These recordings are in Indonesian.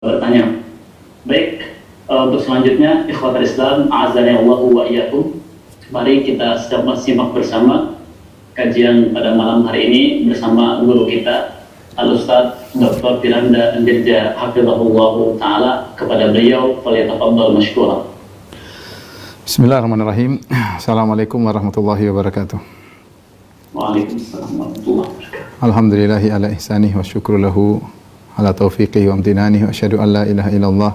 bertanya. Baik, untuk selanjutnya ikhwatul Islam, a'azzani Allah wa iyyakum. Mari kita simak bersama kajian pada malam hari ini bersama guru kita Al-Ustaz Dr. Firanda Andirja Hafizahullah Ta'ala. Kepada beliau falyatafaddal mashkura. Bismillahirrahmanirrahim. Assalamualaikum warahmatullahi wabarakatuh. Waalaikumsalam warahmatullahi wabarakatuh. Alhamdulillahi ala ihsanih wa syukru lahu ala taufiqihi wa amtinanihi wa asyhadu an la ilaha illallah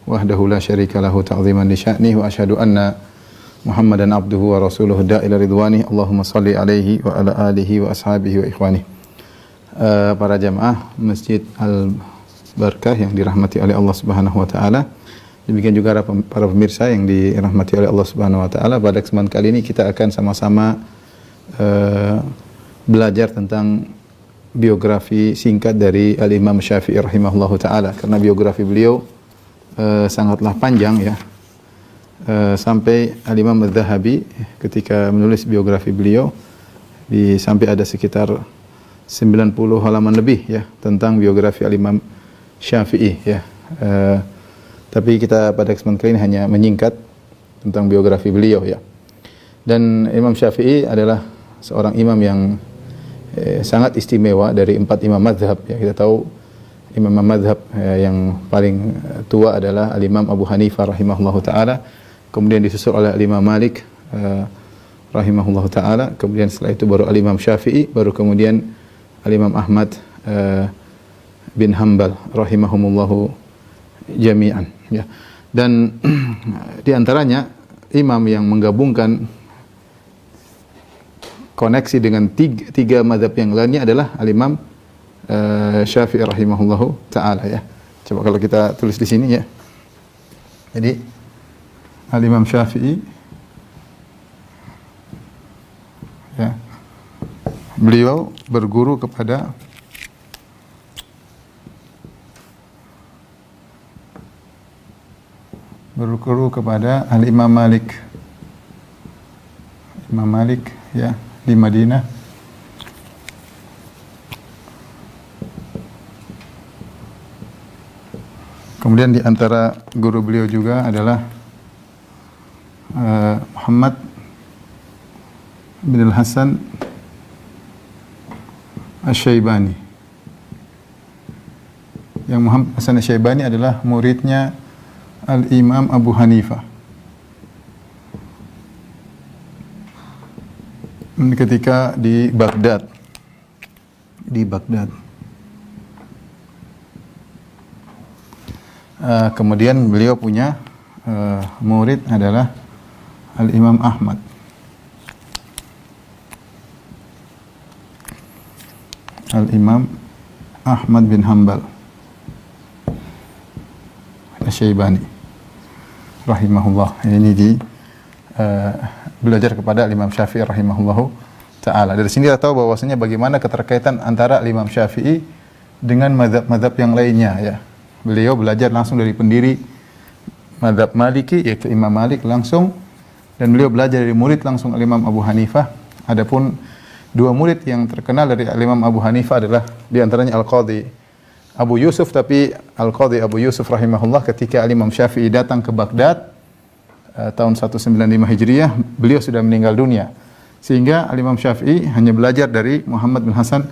wahdahu la syarika lahu ta'ziman li sya'nihi wa asyhadu anna Muhammadan abduhu wa rasuluhu da'ila ridwanih. Allahumma salli alaihi wa ala alihi wa ashabihi wa ikhwanih. Para jamaah Masjid Al-Barakah yang dirahmati oleh Allah Subhanahu wa taala. Demikian juga para pemirsa yang dirahmati oleh Allah Subhanahu wa taala. Pada kesempatan kali ini kita akan sama-sama belajar tentang biografi singkat dari Al-Imam Syafi'i rahimahullahu taala, karena biografi beliau sangatlah panjang ya. Sampai Al-Imam Az-Zahabi ketika menulis biografi beliau sampai ada sekitar 90 halaman lebih ya tentang biografi Al-Imam Syafi'i ya. Tapi kita pada kesempatan kali ini hanya menyingkat tentang biografi beliau ya. Dan Imam Syafi'i adalah seorang imam yang sangat istimewa dari 4 imam mazhab ya. Kita tahu imam mazhab yang paling tua adalah Al-Imam Abu Hanifah rahimahullahu taala, kemudian disusul oleh Al-Imam Malik rahimahullahu taala, kemudian setelah itu baru Al-Imam Syafi'i, baru kemudian Al-Imam Ahmad bin Hanbal rahimahumullahu jami'an ya. Dan di antaranya imam yang menggabungkan koneksi dengan tiga mazhab yang lainnya adalah Al-Imam Syafi'i rahimahullahu taala ya. Coba kalau kita tulis di sini ya. Jadi Al-Imam Syafi'i ya, beliau berguru kepada Al-Imam Malik. Imam Malik ya di Madinah. Kemudian di antara guru beliau juga adalah Muhammad bin Al-Hasan Asy-Syaibani. Yang Muhammad Hasan Asy-Syaibani adalah muridnya Al-Imam Abu Hanifah. Ketika di Baghdad. Kemudian beliau punya murid adalah Al-Imam Ahmad. Al-Imam Ahmad bin Hanbal Asy-Syaibani rahimahullah. Ini belajar kepada Imam Syafi'i rahimahullahu taala. Dari sini kita tahu bahwasanya bagaimana keterkaitan antara Imam Syafi'i dengan mazhab-mazhab yang lainnya ya. Beliau belajar langsung dari pendiri mazhab Maliki yaitu Imam Malik langsung, dan beliau belajar dari murid langsung Imam Abu Hanifah. Adapun dua murid yang terkenal dari Imam Abu Hanifah adalah di antaranya Al-Qadhi Abu Yusuf, tapi Al-Qadhi Abu Yusuf rahimahullah ketika Imam Syafi'i datang ke Baghdad tahun 195 Hijriah, beliau sudah meninggal dunia. Sehingga Imam Syafi'i hanya belajar dari Muhammad bin Hasan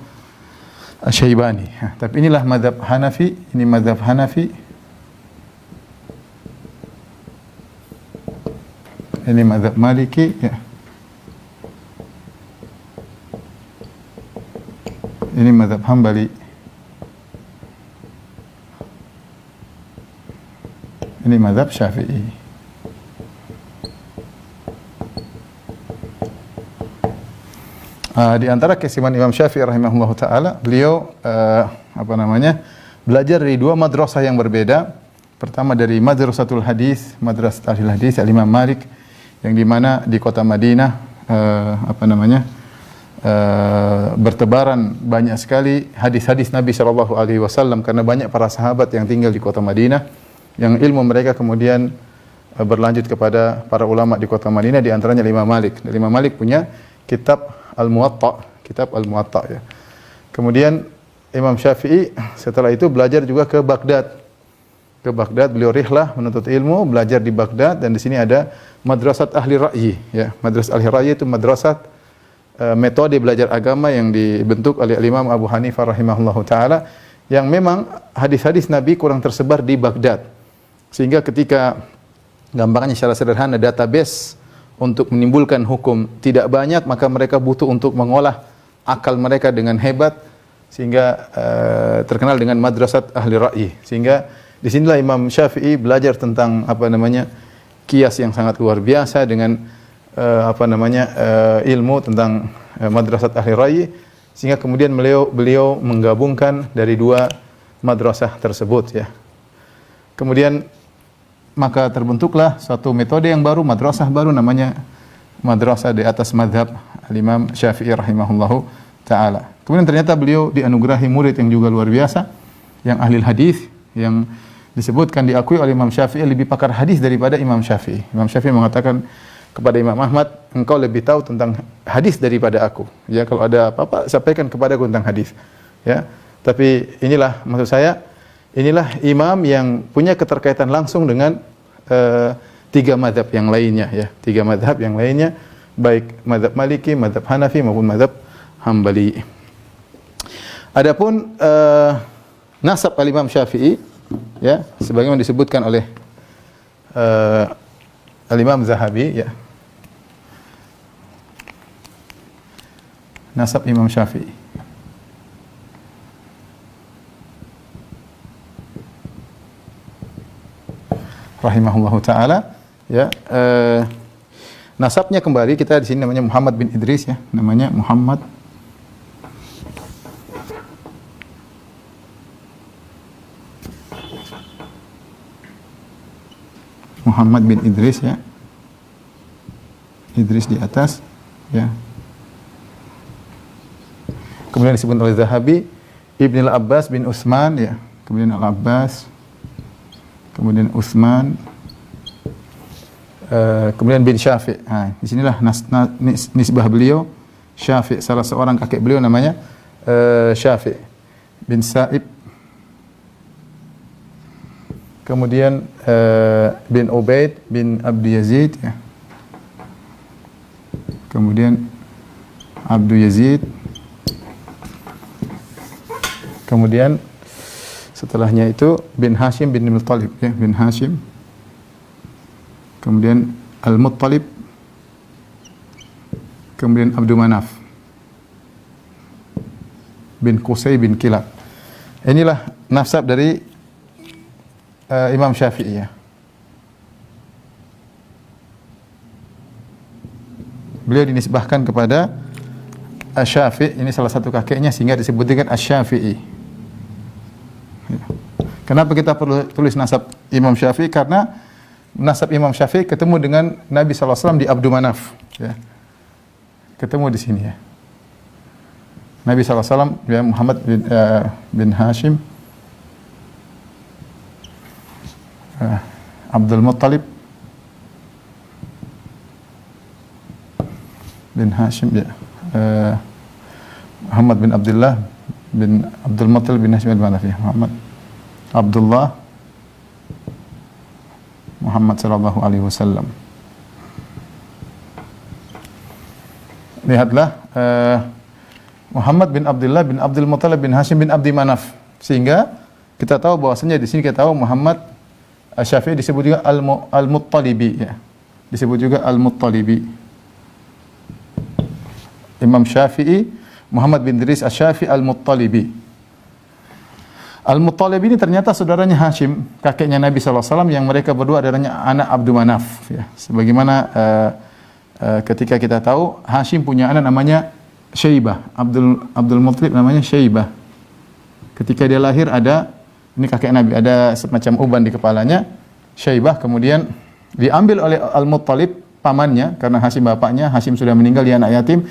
Asy-Syaibani. Tapi inilah mazhab Hanafi, ini mazhab Hanafi. Ini mazhab Maliki ya. Ini mazhab Hambali. Ini mazhab Syafi'i. Di antara keistimewaan Imam Syafi'i rahimahullahu taala, beliau belajar dari dua madrasah yang berbeda. Pertama dari Madrasatul Hadis, Madrasah Ahlul Hadis Al-Imam Malik, yang di mana di kota Madinah bertebaran banyak sekali hadis-hadis Nabi sallallahu alaihi wasallam, karena banyak para sahabat yang tinggal di kota Madinah yang ilmu mereka kemudian berlanjut kepada para ulama di kota Madinah, di antaranya Imam Malik. Imam Malik punya kitab Al-Muwatta ya. Kemudian Imam Syafi'i setelah itu belajar juga ke Baghdad. ke Baghdad, beliau rihlah menuntut ilmu, belajar di Baghdad, dan di sini ada Madrasat Ahli Ra'yi, ya. Madrasah Ahli Ra'yi itu madrasah metode belajar agama yang dibentuk oleh Imam Abu Hanifah rahimahullahu taala, yang memang hadis-hadis Nabi kurang tersebar di Baghdad. Sehingga ketika gambarannya secara sederhana database untuk menimbulkan hukum tidak banyak, maka mereka butuh untuk mengolah akal mereka dengan hebat, sehingga terkenal dengan Madrasat Ahli Ra'yi. Sehingga disinilah Imam Syafi'i belajar tentang kias yang sangat luar biasa dengan ilmu tentang Madrasat Ahli Ra'yi, sehingga kemudian beliau menggabungkan dari dua madrasah tersebut, ya. Kemudian maka terbentuklah suatu metode yang baru, madrasah baru, namanya madrasah di atas mazhab Imam Syafi'i rahimahullahu taala. Kemudian ternyata beliau dianugerahi murid yang juga luar biasa, yang ahli hadis, yang disebutkan diakui oleh Imam Syafi'i lebih pakar hadis daripada Imam Syafi'i. Imam Syafi'i mengatakan kepada Imam Ahmad, engkau lebih tahu tentang hadis daripada aku. Ya, kalau ada apa-apa sampaikan kepadaku tentang hadis. Ya. Tapi inilah maksud saya, inilah imam yang punya keterkaitan langsung dengan tiga mazhab yang lainnya, ya. Tiga mazhab yang lainnya, baik mazhab Maliki, mazhab Hanafi maupun mazhab Hambali. Adapun nasab al-Imam Syafi'i, ya, sebagaimana disebutkan oleh al-Imam Zahabi, ya. Nasab Imam Syafi'i. Rahimahullahu taala, ya. Nasabnya kembali kita di sini namanya Muhammad bin Idris, ya. Namanya Muhammad bin Idris, ya. Idris di atas, ya. Kemudian disebut oleh Zahabi Ibn al-Abbas bin Utsman, ya. Kemudian al-Abbas, kemudian Utsman, kemudian bin Syafi'. Nah, di sinilah nisbah beliau Syafi'. Salah seorang kakek beliau namanya Syafi' bin Sa'ib. Kemudian bin Ubaid bin Abdi Yazid, ya. Kemudian Abdu Yazid. Kemudian setelahnya itu bin Hashim bin Muttalib, ya, bin Hashim. Kemudian Al-Muttalib. Kemudian Abdul Manaf bin Qusay bin Kilab. Inilah nasab dari Imam Syafi'i, ya. Beliau dinisbahkan kepada Asy-Syafi', ini salah satu kakeknya, sehingga disebut dengan Asy-Syafi'i. Kenapa kita perlu tulis nasab Imam Syafi'i? Karena nasab Imam Syafi'i ketemu dengan Nabi SAW di Abdul Manaf, ya. Ketemu di sini, ya. Nabi SAW, ya, Muhammad bin Hashim, Abdul Muttalib bin Hashim, ya. Muhammad bin Abdullah bin Abdul Muttalib bin Hashim al-Manafi, Muhammad Abdullah Muhammad sallallahu alaihi wasallam. Lihatlah Muhammad bin Abdullah bin Abdul Muttalib bin Hashim bin Abdi Manaf, sehingga kita tahu bahwasanya di sini kita tahu Muhammad Asy-Syafi'i disebut juga Al-Muttalibi, ya. Disebut juga Al-Muttalibi. Imam Syafi'i Muhammad bin Idris Asy-Syafi'i Al-Muttalibi. Al-Muttalibi ini ternyata saudaranya Hashim, kakeknya Nabi SAW, yang mereka berdua adalah anak Abdul Manaf, ya. Sebagaimana ketika kita tahu Hashim punya anak namanya Syaibah, Abdul Muttalib namanya Syaibah. Ketika dia lahir ini kakek Nabi, ada semacam uban di kepalanya, Syaibah. Kemudian diambil oleh Al-Muttalib, pamannya, karena Hashim bapaknya, Hashim sudah meninggal, dia anak yatim.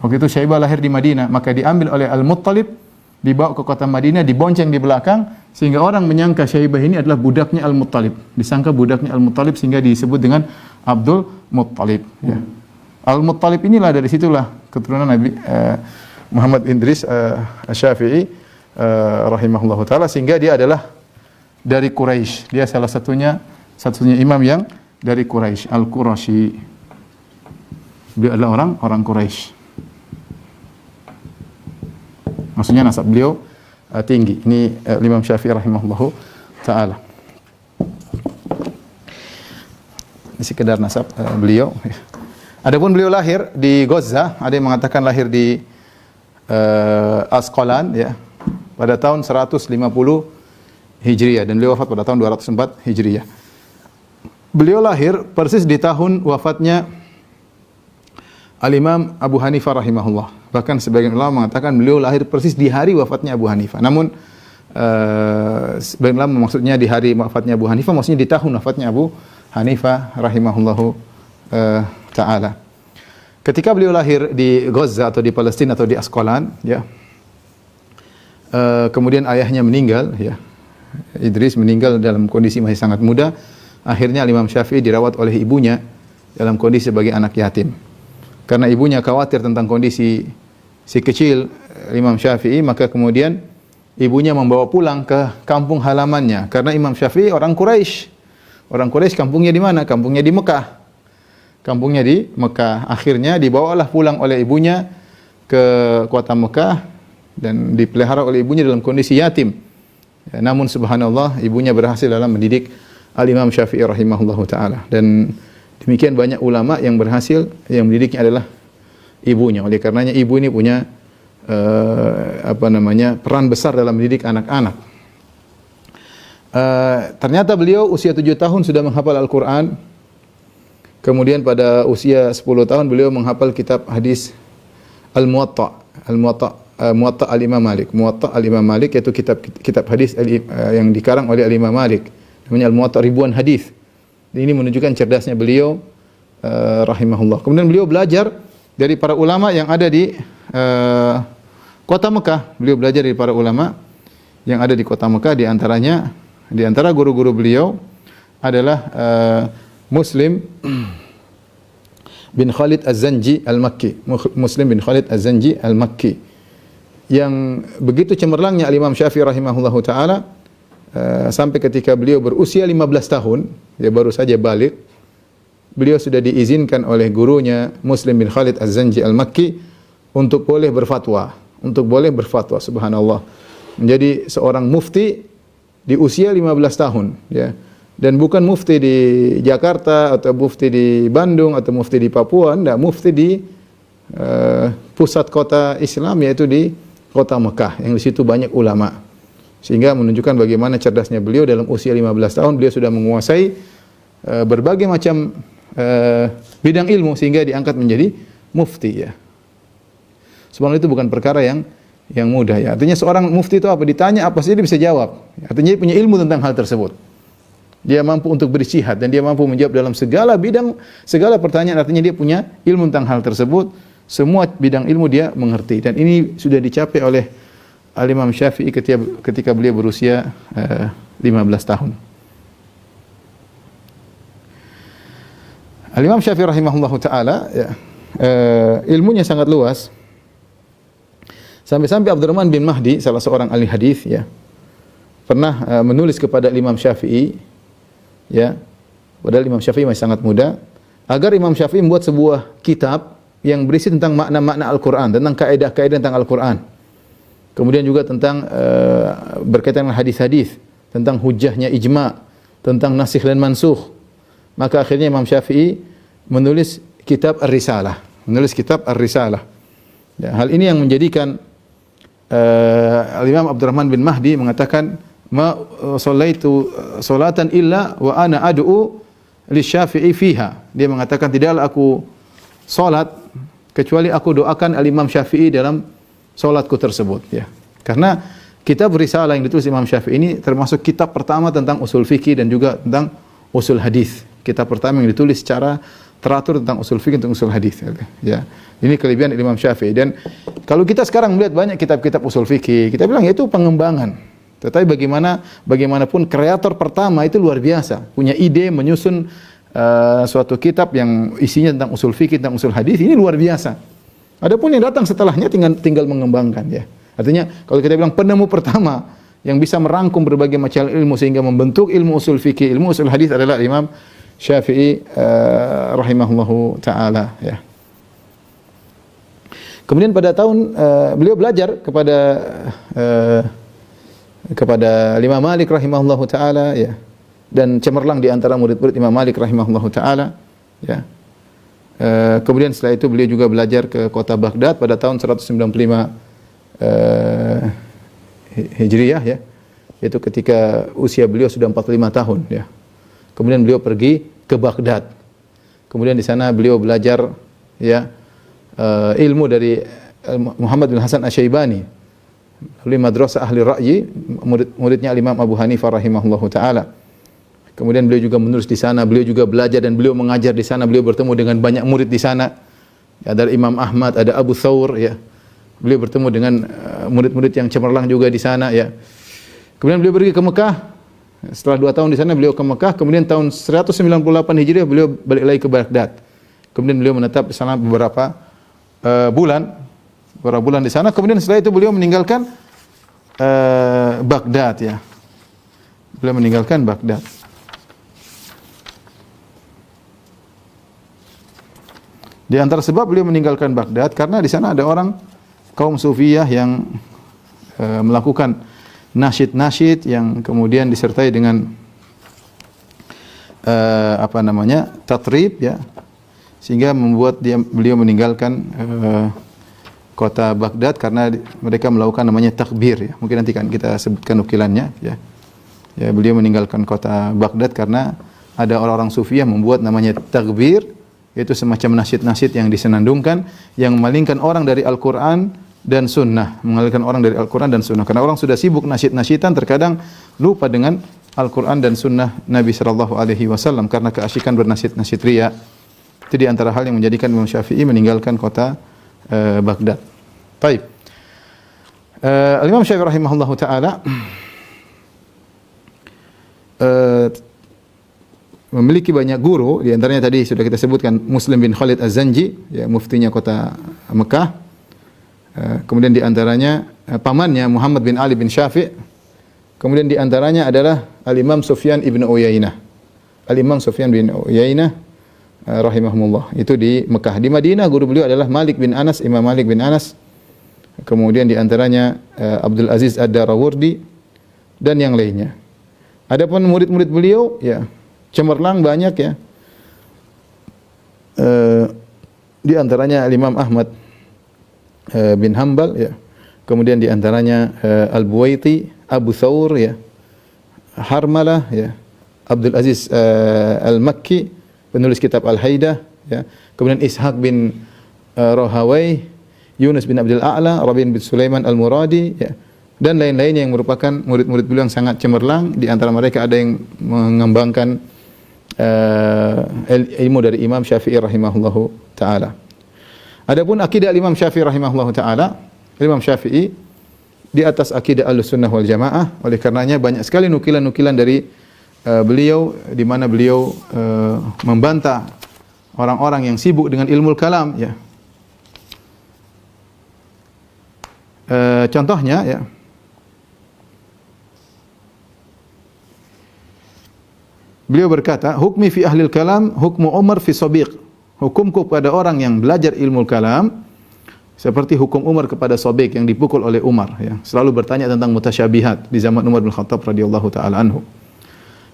Waktu itu Syaibah lahir di Madinah, maka diambil oleh Al-Muttalib, dibawa ke kota Madinah, dibonceng di belakang, sehingga orang menyangka Syaibah ini adalah budaknya Al-Muttalib. Disangka budaknya Al-Muttalib, sehingga disebut dengan Abdul Muttalib, ya. Al-Muttalib inilah, dari situlah keturunan Nabi Muhammad bin Idris Asy-Syafi'i rahimahullahu taala, sehingga dia adalah dari Quraisy. Dia salah satunya imam yang dari Quraisy, Al-Qurashi. Beliau adalah orang Quraisy. Maksudnya nasab beliau tinggi. Ini Imam Syafi'i rahimahullahu taala. Ini sekedar nasab beliau. Adapun beliau lahir di Gaza, ada yang mengatakan lahir di Asqalan ya, pada tahun 150 Hijriah dan beliau wafat pada tahun 204 Hijriah. Beliau lahir persis di tahun wafatnya Al-Imam Abu Hanifah rahimahullah. Bahkan sebagian ulama mengatakan beliau lahir persis di hari wafatnya Abu Hanifah. Namun sebagian ulama maksudnya di hari wafatnya Abu Hanifah, maksudnya di tahun wafatnya Abu Hanifah rahimahullahu taala. Ketika beliau lahir di Gaza atau di Palestina atau di Asqalan, ya, kemudian ayahnya meninggal, ya, Idris meninggal dalam kondisi masih sangat muda. Akhirnya Imam Syafi'i dirawat oleh ibunya dalam kondisi sebagai anak yatim. Karena ibunya khawatir tentang kondisi si kecil Imam Syafi'i, maka kemudian ibunya membawa pulang ke kampung halamannya. Karena Imam Syafi'i orang Quraisy. Orang Quraisy kampungnya di mana? Kampungnya di Mekah. Kampungnya di Mekah. Akhirnya dibawalah pulang oleh ibunya ke kota Mekah dan dipelihara oleh ibunya dalam kondisi yatim. Ya, namun subhanallah ibunya berhasil dalam mendidik Al-Imam Syafi'i rahimahullahu taala, dan demikian banyak ulama yang berhasil yang mendidiknya adalah ibunya. Oleh karenanya ibu ini punya peran besar dalam mendidik anak-anak. Ternyata beliau usia 7 tahun sudah menghafal Al-Qur'an. Kemudian pada usia 10 tahun beliau menghafal kitab hadis Al-Muwatta Al-Imam Malik. Muwatta Al-Imam Malik yaitu kitab hadis yang dikarang oleh Al-Imam Malik. Namanya Al-Muwatta, ribuan hadis. Ini menunjukkan cerdasnya beliau rahimahullah. Kemudian beliau belajar dari para ulama yang ada di kota Mekah. Beliau belajar dari para ulama yang ada di kota Mekah, di antara guru-guru beliau adalah Muslim bin Khalid Az-Zanji Al-Makki. Muslim bin Khalid Az-Zanji Al-Makki yang begitu cemerlangnya Al-Imam Syafi'i rahimahullahu taala sampai ketika beliau berusia 15 tahun, dia baru saja balik, beliau sudah diizinkan oleh gurunya Muslim bin Khalid Az-Zanji Al-Makki untuk boleh berfatwa, subhanallah. Menjadi seorang mufti di usia 15 tahun, ya. Dan bukan mufti di Jakarta atau mufti di Bandung atau mufti di Papua, enggak, mufti di pusat kota Islam yaitu di kota Mekah yang di situ banyak ulama. Sehingga menunjukkan bagaimana cerdasnya beliau dalam usia 15 tahun beliau sudah menguasai berbagai macam bidang ilmu sehingga diangkat menjadi mufti, ya. Sebenarnya itu bukan perkara yang mudah, ya. Artinya seorang mufti itu apa? Ditanya apa saja dia bisa jawab. Artinya dia punya ilmu tentang hal tersebut. Dia mampu untuk berjihad dan dia mampu menjawab dalam segala bidang, segala pertanyaan. Artinya dia punya ilmu tentang hal tersebut. Semua bidang ilmu dia mengerti. Dan ini sudah dicapai oleh Al-Imam Syafi'i ketika beliau berusia 15 tahun. Al-Imam Syafi'i rahimahullahu taala, ya, ilmunya sangat luas. Sampai-sampai Abdurrahman bin Mahdi, salah seorang ahli hadis, ya, pernah menulis kepada Imam Syafi'i, ya, padahal Imam Syafi'i masih sangat muda, agar Imam Syafi'i membuat sebuah kitab yang berisi tentang makna-makna Al-Qur'an, tentang kaidah-kaidah tentang Al-Qur'an. Kemudian juga tentang berkaitan dengan hadis-hadis, tentang hujjahnya ijma', tentang nasikh dan mansukh. Maka akhirnya Imam Syafi'i menulis kitab Ar-Risalah, Ya, hal ini yang menjadikan Al-Imam Abdurrahman bin Mahdi mengatakan, ma shallaitu salatan illa wa ana ad'u lisyafi'i fiha. Dia mengatakan tidaklah aku salat kecuali aku doakan Al-Imam Syafi'i dalam salatku tersebut, ya. Karena kitab Risalah yang ditulis Imam Syafi'i ini termasuk kitab pertama tentang usul fikih dan juga tentang usul hadis. Kitab pertama yang ditulis secara teratur tentang usul fikih, tentang usul hadis, ya. Ini kelebihan Imam Syafi'i. Dan kalau kita sekarang melihat banyak kitab-kitab usul fikih, kita bilang ya itu pengembangan. Tetapi bagaimanapun kreator pertama itu luar biasa, punya ide menyusun suatu kitab yang isinya tentang usul fikih, tentang usul hadis, ini luar biasa. Adapun yang datang setelahnya tinggal mengembangkan, ya. Artinya kalau kita bilang penemu pertama yang bisa merangkum berbagai macam ilmu sehingga membentuk ilmu usul fikih, ilmu usul hadis adalah Imam Syafi'i rahimahullahu taala ya. Kemudian pada tahun beliau belajar kepada Imam Malik rahimahullahu taala ya, dan cemerlang di antara murid-murid Imam Malik rahimahullahu taala ya. Kemudian setelah itu beliau juga belajar ke kota Baghdad pada tahun 195 Hijriyah ya, yaitu ketika usia beliau sudah 45 tahun ya. Kemudian beliau pergi ke Baghdad. Kemudian di sana beliau belajar ya ilmu dari Muhammad bin Hasan Asy-Syaibani, lalu madrasah ahli ra'yi, muridnya Imam Abu Hanifah rahimahullahu taala. Kemudian beliau juga menulis di sana, beliau juga belajar dan beliau mengajar di sana. Beliau bertemu dengan banyak murid di sana. Ada Imam Ahmad, ada Abu Thawr ya. Beliau bertemu dengan murid-murid yang cemerlang juga di sana ya. Kemudian beliau pergi ke Mekah. Setelah 2 tahun di sana beliau ke Mekah. Kemudian tahun 198 Hijriah beliau balik lagi ke Baghdad. Kemudian beliau menetap di sana beberapa bulan di sana. Kemudian setelah itu beliau meninggalkan Baghdad ya. Beliau meninggalkan Baghdad. Di antara sebab beliau meninggalkan Baghdad karena di sana ada orang kaum Sufiyah yang melakukan nasyid-nasyid yang kemudian disertai dengan tatrib ya, sehingga membuat beliau meninggalkan kota Baghdad karena mereka melakukan namanya takbir ya. Mungkin nanti kan kita sebutkan nukilannya ya. Ya, beliau meninggalkan kota Baghdad karena ada orang-orang Sufiyah membuat namanya takbir, yaitu semacam nasyid-nasyid yang disenandungkan yang memalingkan orang dari Al-Qur'an dan sunnah, mengalihkan orang dari Al-Qur'an dan sunnah. Karena orang sudah sibuk nasyid-nasyidan, terkadang lupa dengan Al-Qur'an dan sunnah Nabi sallallahu alaihi wasallam karena keasyikan bernasyid-nasyid riya. Itu di antara hal yang menjadikan Imam Syafi'i meninggalkan kota Baghdad. Baik. Imam Syafi'i rahimahullahu taala memiliki banyak guru, di antaranya tadi sudah kita sebutkan Muslim bin Khalid Az-Zanji, ya, muftinya kota Mekah. Kemudian di antaranya pamannya Muhammad bin Ali bin Syafi'. Kemudian di antaranya adalah Al-Imam Sufyan ibn Uyainah. Al-Imam Sufyan bin Uyainah rahimahumullah. Itu di Mekah. Di Madinah guru beliau adalah Malik bin Anas, Imam Malik bin Anas. Kemudian di antaranya Abdul Aziz Ad-Darawardi dan yang lainnya. Adapun murid-murid beliau ya cemerlang banyak ya. Di antaranya Imam Ahmad bin Hanbal ya. Kemudian di antaranya Al-Buwaiti, Abu Thawr ya. Harmalah ya. Abdul Aziz Al-Makki, penulis kitab Al-Haidah ya. Kemudian Ishaq bin Rahawai, Yunus bin Abdul A'la, Rabi' bin Sulaiman Al-Muradi ya. Dan lain-lainnya yang merupakan murid-murid beliau yang sangat cemerlang. Di antara mereka ada yang mengembangkan ilmu dari Imam Syafi'i rahimahullahu taala. Adapun akidah Imam Syafi'i rahimahullahu taala, Imam Syafi'i di atas akidah Ahlussunnah wal Jamaah. Oleh karenanya banyak sekali nukilan-nukilan dari beliau di mana beliau membantah orang-orang yang sibuk dengan ilmu kalam ya. Contohnya ya, beliau berkata, hukmi fi ahlil kalam hukmu Umar fi Sabiq. Hukumku kepada orang yang belajar ilmu kalam seperti hukum Umar kepada Sabiq yang dipukul oleh Umar ya. Selalu bertanya tentang mutasyabihat di zaman Umar bin Khattab radhiyallahu taala anhu.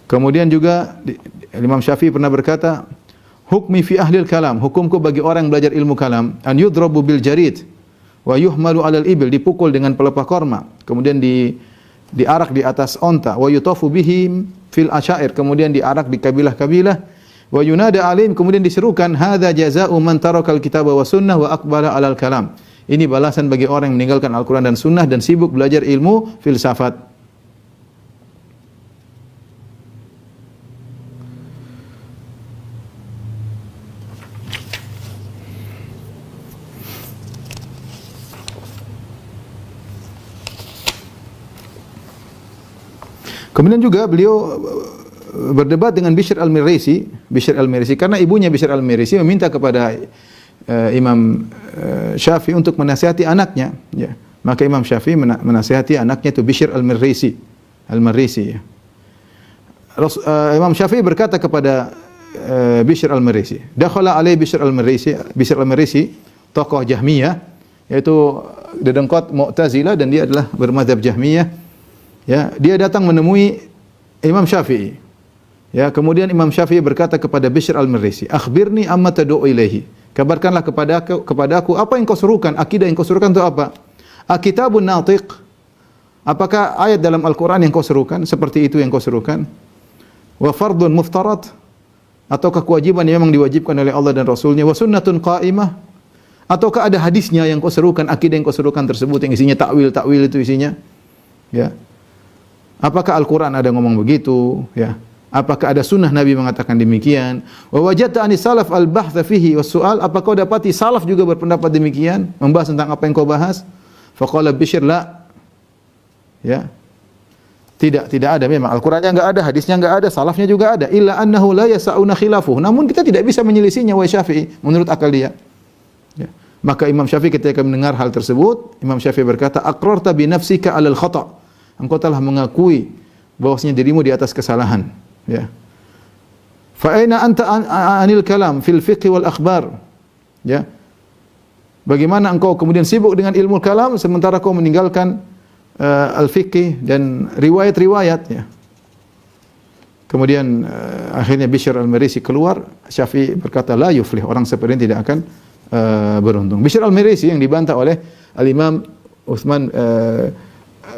Kemudian juga Imam Syafi'i pernah berkata, hukmi fi ahlil kalam, hukumku bagi orang yang belajar ilmu kalam, an yudrabu bil jarid wa yuhmalu 'alal ibil, dipukul dengan pelepah korma, kemudian diarak di atas onta, wa yutafu bihim fil asyair, kemudian diarak di kabilah-kabilah, wa yunada alim, kemudian diserukan hadza jazaa'u man tarakal kitaba wa sunnah wa aqbala 'alal kalam. Ini balasan bagi orang yang meninggalkan Al-Qur'an dan sunnah dan sibuk belajar ilmu filsafat. Kemudian juga beliau berdebat dengan Bishr al-Mirisi, karena ibunya Bishr al-Mirisi meminta kepada Imam Syafi'i untuk menasihati anaknya, ya. Maka Imam Syafi'i menasihati anaknya itu Bishr al-Marrisi. Ya. Imam Syafi'i berkata kepada Bishr al-Marrisi, dakhala alai Bishr al-Marrisi, tokoh Jahmiyah, yaitu dedengkot Mu'tazilah dan dia adalah bermadzhab Jahmiyah. Ya, dia datang menemui Imam Syafi'i. Ya, kemudian Imam Syafi'i berkata kepada Bishr al-Marrisi, "Akhbirni amma tad'u ilaihi." Kabarkanlah kepadaku apa yang kau serukan, akidah yang kau serukan itu apa? Akitabun natiq? Apakah ayat dalam Al-Qur'an yang kau serukan seperti itu yang kau serukan? Wa fardun muftarat? Ataukah kewajiban yang memang diwajibkan oleh Allah dan Rasulnya? Wa sunnatun qa'imah? Ataukah ada hadisnya yang kau serukan, akidah yang kau serukan tersebut yang isinya takwil itu isinya? Ya. Apakah Al-Qur'an ada ngomong begitu? Ya. Apakah ada sunnah Nabi mengatakan demikian? Wa wajadta anis salaf al-bahtha fihi was-su'al? Apakah kau dapati salaf juga berpendapat demikian, membahas tentang apa yang kau bahas? Faqala Bishr la. Ya. Tidak ada memang. Al-Qur'annya enggak ada, hadisnya enggak ada, salafnya juga ada. Illa annahu la yasa'una khilafuhu. Namun kita tidak bisa menyelisihinya wahai Syafi'i menurut akal dia. Ya. Maka Imam Syafi'i ketika mendengar hal tersebut, Imam Syafi'i berkata, "Aqrarta bi nafsika 'alal khata'." Engkau telah mengakui bahwasanya dirimu di atas kesalahan. Ya. Fa aina anta anil kalam fil fiqh wal akhbar? Ya. Bagaimana engkau kemudian sibuk dengan ilmu kalam sementara kau meninggalkan al-fiqh dan riwayat-riwayat, ya. Kemudian akhirnya Bishr al-Marrisi keluar. Syafi'i berkata, "La yuflih." Orang seperti ini tidak akan beruntung. Bishr al-Marrisi yang dibantah oleh Al-Imam Utsman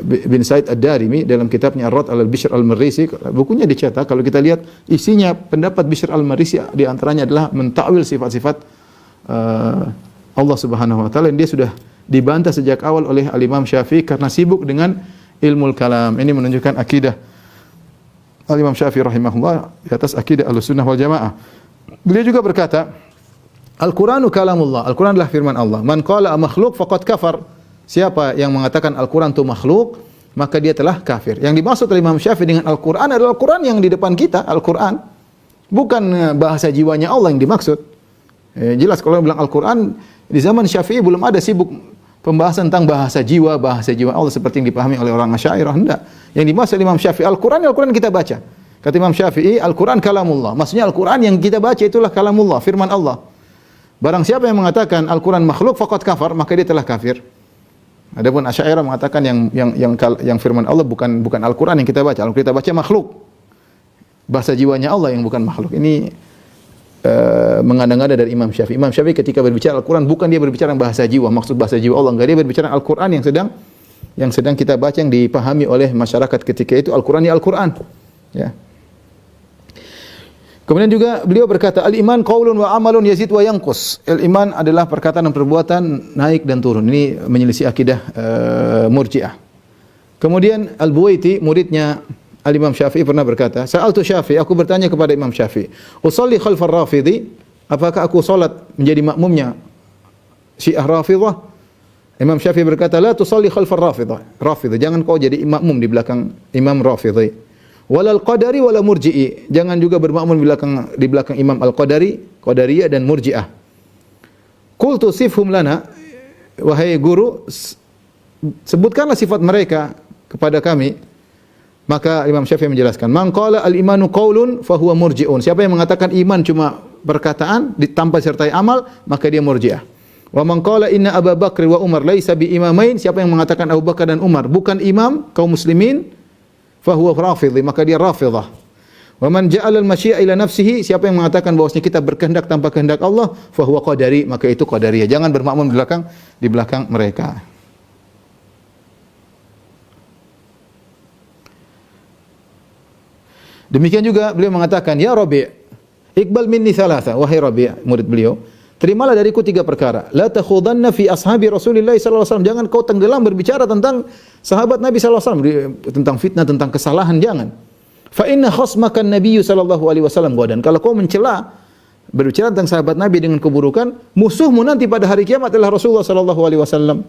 bin Said Ad-Darimi dalam kitabnya Ar-Radd 'ala Bishr al-Marrisi, bukunya dicetak. Kalau kita lihat isinya pendapat Bishr al-Marrisi di antaranya adalah mentakwil sifat-sifat Allah Subhanahu wa taala, dan dia sudah dibantah sejak awal oleh Al-Imam Syafi'i karena sibuk dengan ilmu kalam. Ini menunjukkan akidah Al-Imam Syafi'i rahimahullah di atas akidah Ahlussunnah wal Jamaah. Beliau juga berkata, Al-Qur'anu kalamullah. Al-Qur'an adalah firman Allah. Man qala makhluq faqad kafar. Siapa yang mengatakan Al-Qur'an itu makhluk, maka dia telah kafir. Yang dimaksud oleh Imam Syafi'i dengan Al-Qur'an adalah Al-Qur'an yang di depan kita, Al-Qur'an. Bukan bahasa jiwanya Allah yang dimaksud. Jelas kalau bilang Al-Qur'an, di zaman Syafi'i belum ada sibuk pembahasan tentang bahasa jiwa Allah seperti yang dipahami oleh orang Asy'ariyah. Hendak. Yang dimaksud Imam Syafi'i Al-Qur'an kita baca. Kata Imam Syafi'i, Al-Qur'an kalamullah. Maksudnya Al-Qur'an yang kita baca itulah kalamullah, firman Allah. Barang siapa yang mengatakan Al-Qur'an makhluk faqad kafar, maka dia telah kafir. Adapun Asy'ariyah mengatakan yang firman Allah bukan Al-Qur'an yang kita baca. Kita baca makhluk. Bahasa jiwanya Allah yang bukan makhluk. Ini mengada-ngada dari Imam Syafi'i. Imam Syafi'i ketika berbicara Al-Qur'an bukan dia berbicara bahasa jiwa, maksud bahasa jiwa Allah, enggak, dia berbicara Al-Qur'an yang sedang kita baca, yang dipahami oleh masyarakat ketika itu. Al-Qur'an ya Al-Qur'an. Ya. Kemudian juga beliau berkata, al-iman qaulun wa amalun yazid wa yanqus. Al-iman adalah perkataan dan perbuatan naik dan turun. Ini menyelisih akidah Murji'ah. Kemudian Al-Buwaiti, muridnya Al-Imam Syafi'i, pernah berkata, Sa'altu Syafi'i, aku bertanya kepada Imam Syafi'i, usalli khalfar Rafidhi, apakah aku salat menjadi makmumnya Syiah Rafidhah? Imam Syafi'i berkata, la tusalli khalfar Rafidhi, jangan kau jadi makmum di belakang Imam Rafidhi. Walal Qadari wala Murji'i, jangan juga bermakmum di belakang Imam Al-Qadari, Qadariyah dan Murji'ah. Qultu sifhum lana, wahai guru, sebutkanlah sifat mereka kepada kami. Maka Imam Syafi'i menjelaskan, man qala al-imanu qaulun fa huwa murji'un. Siapa yang mengatakan iman cuma perkataan tanpa disertai amal, maka dia Murji'ah. Wa man qala inna Abu Bakr wa Umar laisa bi imamain, siapa yang mengatakan Abu Bakar dan Umar bukan imam kaum muslimin, fa huwa Rafidhi, maka dia Rafidhah. Wa man ja'ala al-masyi'a ila nafsihi, siapa yang mengatakan bahwasanya kita berkehendak tanpa kehendak Allah, fa huwa Qadari, maka itu Qadariyah. Jangan bermakmum di belakang mereka. Demikian juga beliau mengatakan, ya Rabi', iqbal minni thalatha, wahai Rabi', murid beliau, terimalah dariku 3 perkara. La takhudanna fi ashabi Rasulillah sallallahu alaihi wasallam, jangan kau tenggelam berbicara tentang sahabat Nabi sallallahu alaihi wasallam, tentang fitnah, tentang kesalahan, jangan. Fa inna khasmaka an-nabiy sallallahu alaihi wasallam ghadan, kalau kau mencela berbicara tentang sahabat Nabi dengan keburukan, musuhmu nanti pada hari kiamat adalah Rasulullah sallallahu alaihi wasallam.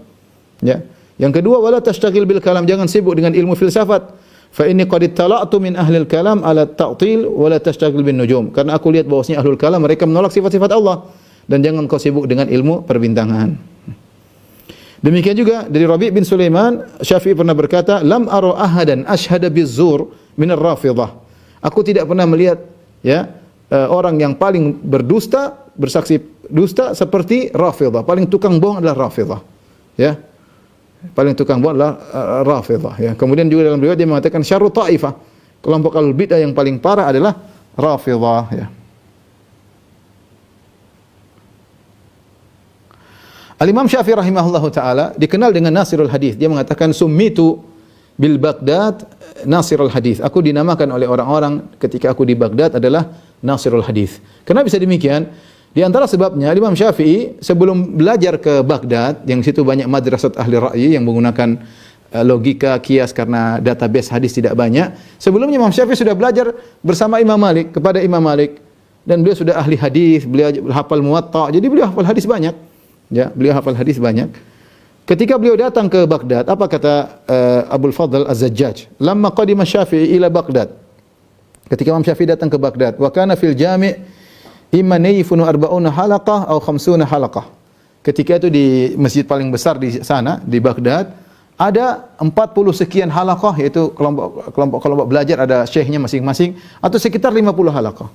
Ya. Yang kedua, wala tashtagil bil kalam, jangan sibuk dengan ilmu filsafat. Fa inni qad ittala'tu min ahli al-kalam ala at-ta'til wa la tashtagil bin nujum. Karena aku lihat bahwasanya ahlul kalam mereka menolak sifat-sifat Allah, dan jangan kau sibuk dengan ilmu perbintangan. Demikian juga dari Rabi' bin Sulaiman, Syafi'i pernah berkata, "Lam ara ahadan ashhada bizzur min ar-Rafidhah." Aku tidak pernah melihat orang yang paling berdusta, bersaksi dusta seperti Rafidhah. Paling tukang bohong adalah Rafidhah. Ya. Paling tukang bohong adalah Rafidhah, ya. Kemudian juga dalam riwayat dia mengatakan syarru ta'ifah. Kelompok al-bid'ah yang paling parah adalah Rafidhah, ya. Al-Imam Syafi'i rahimahullahu taala dikenal dengan Nasirul Hadis. Dia mengatakan summitu bil Baghdad Nasirul Hadis. Aku dinamakan oleh orang-orang ketika aku di Baghdad adalah Nasirul Hadis. Kenapa bisa demikian? Di antara sebabnya Imam Syafi'i sebelum belajar ke Baghdad, yang situ banyak madrasah ahli ra'yi yang menggunakan logika, kias karena database hadis tidak banyak. Sebelumnya Imam Syafi'i sudah belajar bersama Imam Malik, kepada Imam Malik, dan beliau sudah ahli hadis, beliau hafal Muwatta. Jadi beliau hafal hadis banyak. Ya, beliau hafal hadis banyak. Ketika beliau datang ke Baghdad, apa kata Abdul Fadl Az-Zajjaj? Lamma qadima Syafi'i ila Baghdad. Ketika Imam Syafi'i datang ke Baghdad, wa kana fil jami' imma nayfun 40 halaqah atau 50 halaqah. Ketika itu di masjid paling besar di sana di Baghdad, ada 40 sekian halaqah, yaitu kelompok belajar, ada syekhnya masing-masing, atau sekitar 50 halaqah.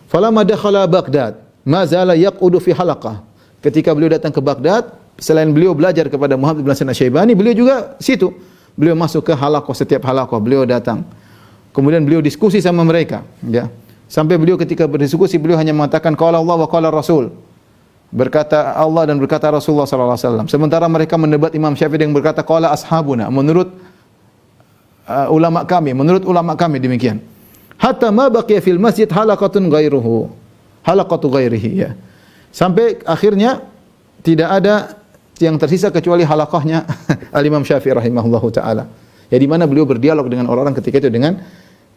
Falamma dakhala Baghdad, ma zala yaqudu fi halaqah. Ketika beliau datang ke Baghdad, selain beliau belajar kepada Muhammad bin Hasan Asy-Syaibani, beliau juga situ. Beliau masuk ke halaqah, setiap halaqah beliau datang. Kemudian beliau diskusi sama mereka, ya. Sampai beliau ketika berdiskusi, beliau hanya mengatakan qala Allah wa qala Rasul. Berkata Allah dan berkata Rasulullah sallallahu alaihi wasallam. Sementara mereka mendebat Imam Syafi'i yang berkata qala ashabuna, menurut ulama kami demikian. Hatta ma baqiya fil masjid halaqatun ghairuhu. Halaqatu ghairihi, ya. Sampai akhirnya tidak ada yang tersisa kecuali halaqahnya Al-Imam Syafi'i rahimahullahu taala. Ya, di mana beliau berdialog dengan orang-orang ketika itu dengan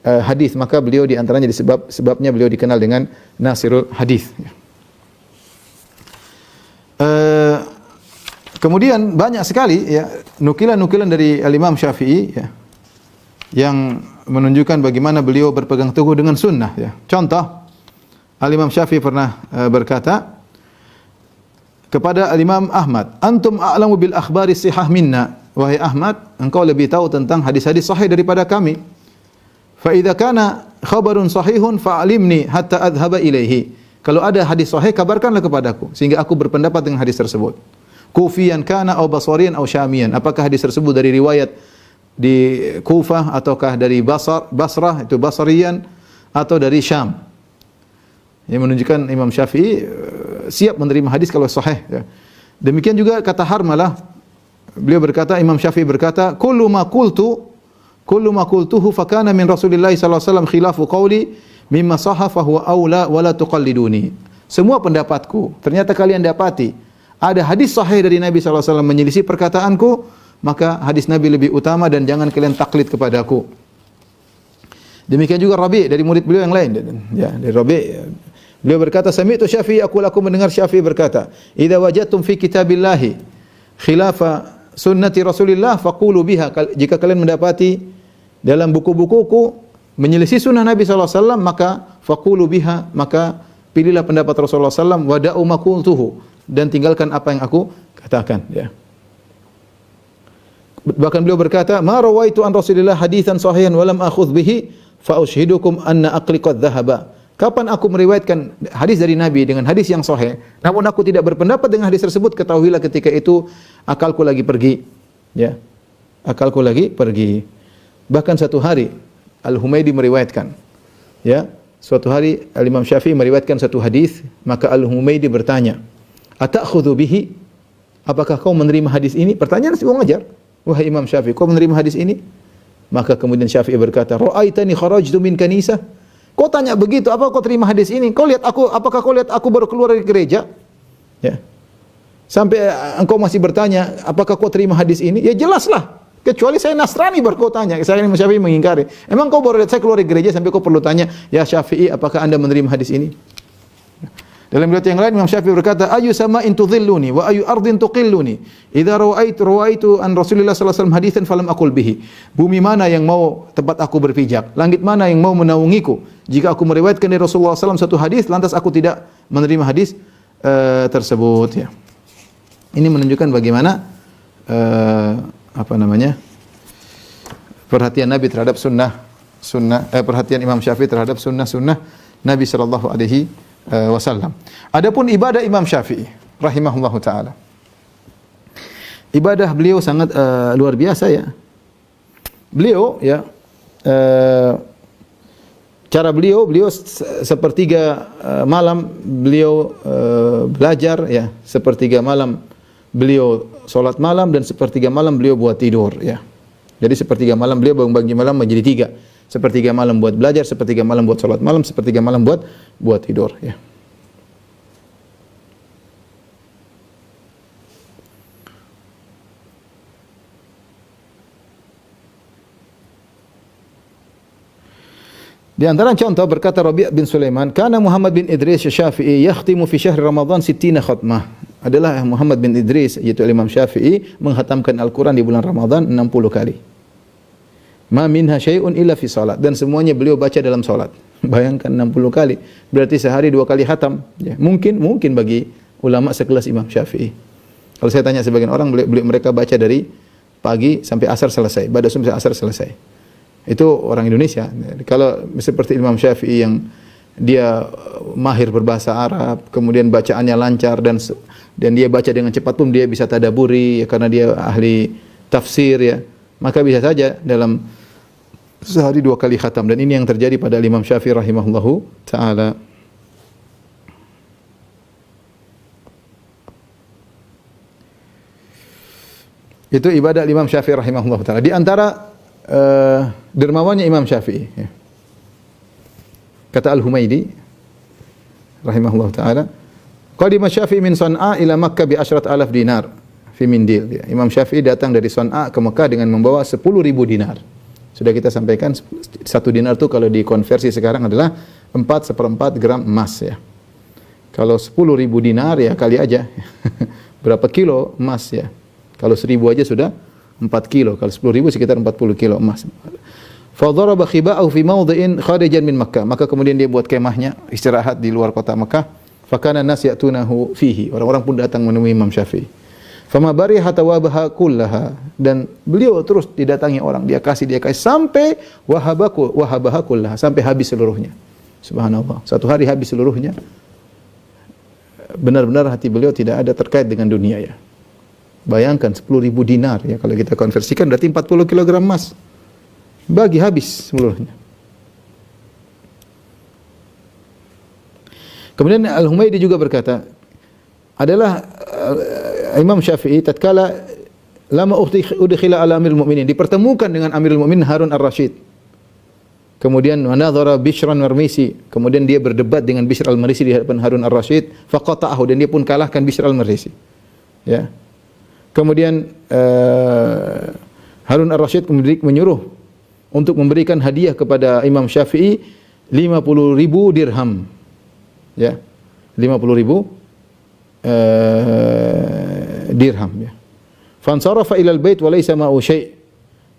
hadis, maka beliau di antaranya sebabnya beliau dikenal dengan Nasirul Hadis. Kemudian banyak sekali ya nukilan-nukilan dari Al-Imam Syafi'i, ya, yang menunjukkan bagaimana beliau berpegang teguh dengan sunnah, ya. Contoh, Al-Imam Syafi'i pernah berkata kepada Al-Imam Ahmad, "Antum a'lamu bil akhbari sihah minna." Wahai Ahmad, engkau lebih tahu tentang hadis-hadis sahih daripada kami. Fa idza kana khabarun sahihun fa'alimni hatta adhhaba ilaihi. Kalau ada hadis sahih, kabarkanlah kepadaku sehingga aku berpendapat dengan hadis tersebut. Kufiyan kana aw basariyan aw syamiyan. Apakah hadis tersebut dari riwayat di Kufah ataukah dari Basrah, itu Basriyan, atau dari Syam. Yang menunjukkan Imam Syafi'i siap menerima hadis kalau sahih, ya. Demikian juga kata Harmalah, beliau berkata, Imam Syafi'i berkata, kullu ma qultuhu fa kana min Rasulillah sallallahu alaihi wasallam khilafu qawli mimma sahha fa huwa aula wa la tuqalliduni. Semua pendapatku ternyata kalian dapati ada hadis sahih dari Nabi sallallahu alaihi wasallam menyelisih perkataanku, maka hadis Nabi lebih utama dan jangan kalian taklid kepadaku. Demikian juga Rabi' dari murid beliau yang lain, ya, dari Rabi', beliau berkata, sami'tu Syafi'i, aku mendengar Syafi'i berkata, idza wajadtum fi kitabillahi khilafa sunnati Rasulillah faqulu biha. Jika kalian mendapati dalam buku-bukuku menyelisih sunnah Nabi sallallahu alaihi wasallam, maka faqulu biha, maka pilihlah pendapat Rasulullah sallallahu alaihi wasallam, wada'u ma qultuhu, dan tinggalkan apa yang aku katakan, ya. Bahkan beliau berkata, ma rawaitu an Rasulillah haditsan sahihan wa lam akhudh bihi fa ushhidukum anna aqli qad dhahaba. Kapan aku meriwayatkan hadis dari Nabi dengan hadis yang sahih, namun aku tidak berpendapat dengan hadis tersebut, ketahuilah ketika itu akalku lagi pergi, ya. Akalku lagi pergi. Bahkan satu hari Al-Humaidi meriwayatkan, ya, suatu hari Al-Imam Syafi'i meriwayatkan satu hadis, maka Al-Humaidi bertanya, "Atakhudhu bihi?" Apakah kau menerima hadis ini? Pertanyaan si wajar. Wahai Imam Syafi'i, kau menerima hadis ini? Maka kemudian Syafi'i berkata, "Ra'aitani kharajtu min kanisah?" Kau tanya begitu, apa kau terima hadis ini? Kau lihat aku, apakah kau lihat aku baru keluar dari gereja? Ya. Sampai engkau masih bertanya, apakah kau terima hadis ini? Ya jelaslah. Kecuali saya Nasrani baru kau tanya. Saya Imam Syafi'i mengingkari. Emang kau baru lihat saya keluar dari gereja sampai kau perlu tanya, ya Syafi'i, apakah anda menerima hadis ini? Dalam riwayat yang lain Imam Syafi'i berkata, ayu sama'in tudhilluni wa ayu ardin tuqilluni. Idza rawaitu an Rasulillah sallallahu alaihi wasallam haditsan falam aqul bihi. Bumi mana yang mau tempat aku berpijak? Langit mana yang mau menaungiku? Jika aku meriwayatkan dari Rasulullah sallallahu alaihi wasallam satu hadis, lantas aku tidak menerima hadis tersebut, ya. Ini menunjukkan bagaimana apa namanya? Perhatian Nabi terhadap perhatian Imam Syafi'i terhadap sunnah Nabi sallallahu alaihi wasallam. Adapun ibadah Imam Syafi'i rahimahullahu taala. Ibadah beliau sangat luar biasa ya. Beliau ya cara beliau sepertiga malam beliau belajar ya, sepertiga malam beliau salat malam dan sepertiga malam beliau buat tidur ya. Jadi sepertiga malam beliau bagi malam menjadi tiga. Sepertiga malam buat belajar, sepertiga malam buat salat malam, sepertiga malam buat tidur ya. Di antara contoh berkata Rabi' bin Sulaiman, "Kana Muhammad bin Idris Syafi'i yakhtimu fi syahr Ramadan 60 khatmah." Adalah Muhammad bin Idris yaitu Imam Syafi'i menghatamkan Al-Qur'an di bulan Ramadan 60 kali. Ma minha syai'un illa fi salat, dan semuanya beliau baca dalam salat. Bayangkan 60 kali, berarti sehari 2 kali khatam. Ya, mungkin bagi ulama sekelas Imam Syafi'i. Kalau saya tanya sebagian orang, mereka baca dari pagi sampai asar selesai, ba'da sampai asar selesai. Itu orang Indonesia. Kalau seperti Imam Syafi'i yang dia mahir berbahasa Arab, kemudian bacaannya lancar dan dia baca dengan cepat pun dia bisa tadaburi ya, karena dia ahli tafsir ya. Maka bisa saja dalam sehari 2 kali khatam, dan ini yang terjadi pada Imam Syafi'i rahimahullahu taala. Itu ibadah Imam Syafi'i rahimahullahu taala. Di antara dermawannya Imam Syafi'i ya. Kata Al-Humaidi rahimahullah taala, qadima Syafi'i min San'a ila Makkah bi 10,000 dinar fi mindil ya. Imam Syafi'i datang dari San'a ke Mekah dengan membawa 10.000 dinar. Sudah kita sampaikan 1 dinar itu kalau dikonversi sekarang adalah 4/4 gram emas ya. Kalau 10.000 dinar ya kali aja berapa kilo emas ya. Kalau 1.000 aja sudah 4 kilo, kalau 10.000 sekitar 40 kilo emas. Fa daraba khiba'ahu fi mawdhi'in kharijan min Makkah. Maka kemudian dia buat kemahnya istirahat di luar kota Mekah. Fa kana an-nas ya'tunahu fihi. Orang-orang pun datang menemui Imam Syafi'i. Fama bariha tawabaha kullaha, dan beliau terus didatangi orang, dia kasih sampai wahabaha kullaha, sampai habis seluruhnya. Subhanallah. Satu hari habis seluruhnya. Benar-benar hati beliau tidak ada terkait dengan dunia ya. Bayangkan 10.000 dinar ya, kalau kita konversikan berarti 40 kg emas. Bagi habis seluruhnya. Kemudian Al-Humaidi juga berkata, adalah Imam Syafi'i tatkala lama udkhila ala Amirul Mukminin, dipertemukan dengan Amirul Mukminin Harun Ar-Rasyid. Kemudian wanadhara Bishran Marmisi, kemudian dia berdebat dengan Bishr Al-Marisi di hadapan Harun Ar-Rasyid, faqata'ahu, dan dia pun kalahkan Bishr Al-Marisi. Ya. Kemudian Harun Ar-Rasyid menyuruh untuk memberikan hadiah kepada Imam Syafi'i 50.000 dirham. Ya. 50.000 dirham ya. Fansarafa ila al-bait wa laysa ma'u syai'.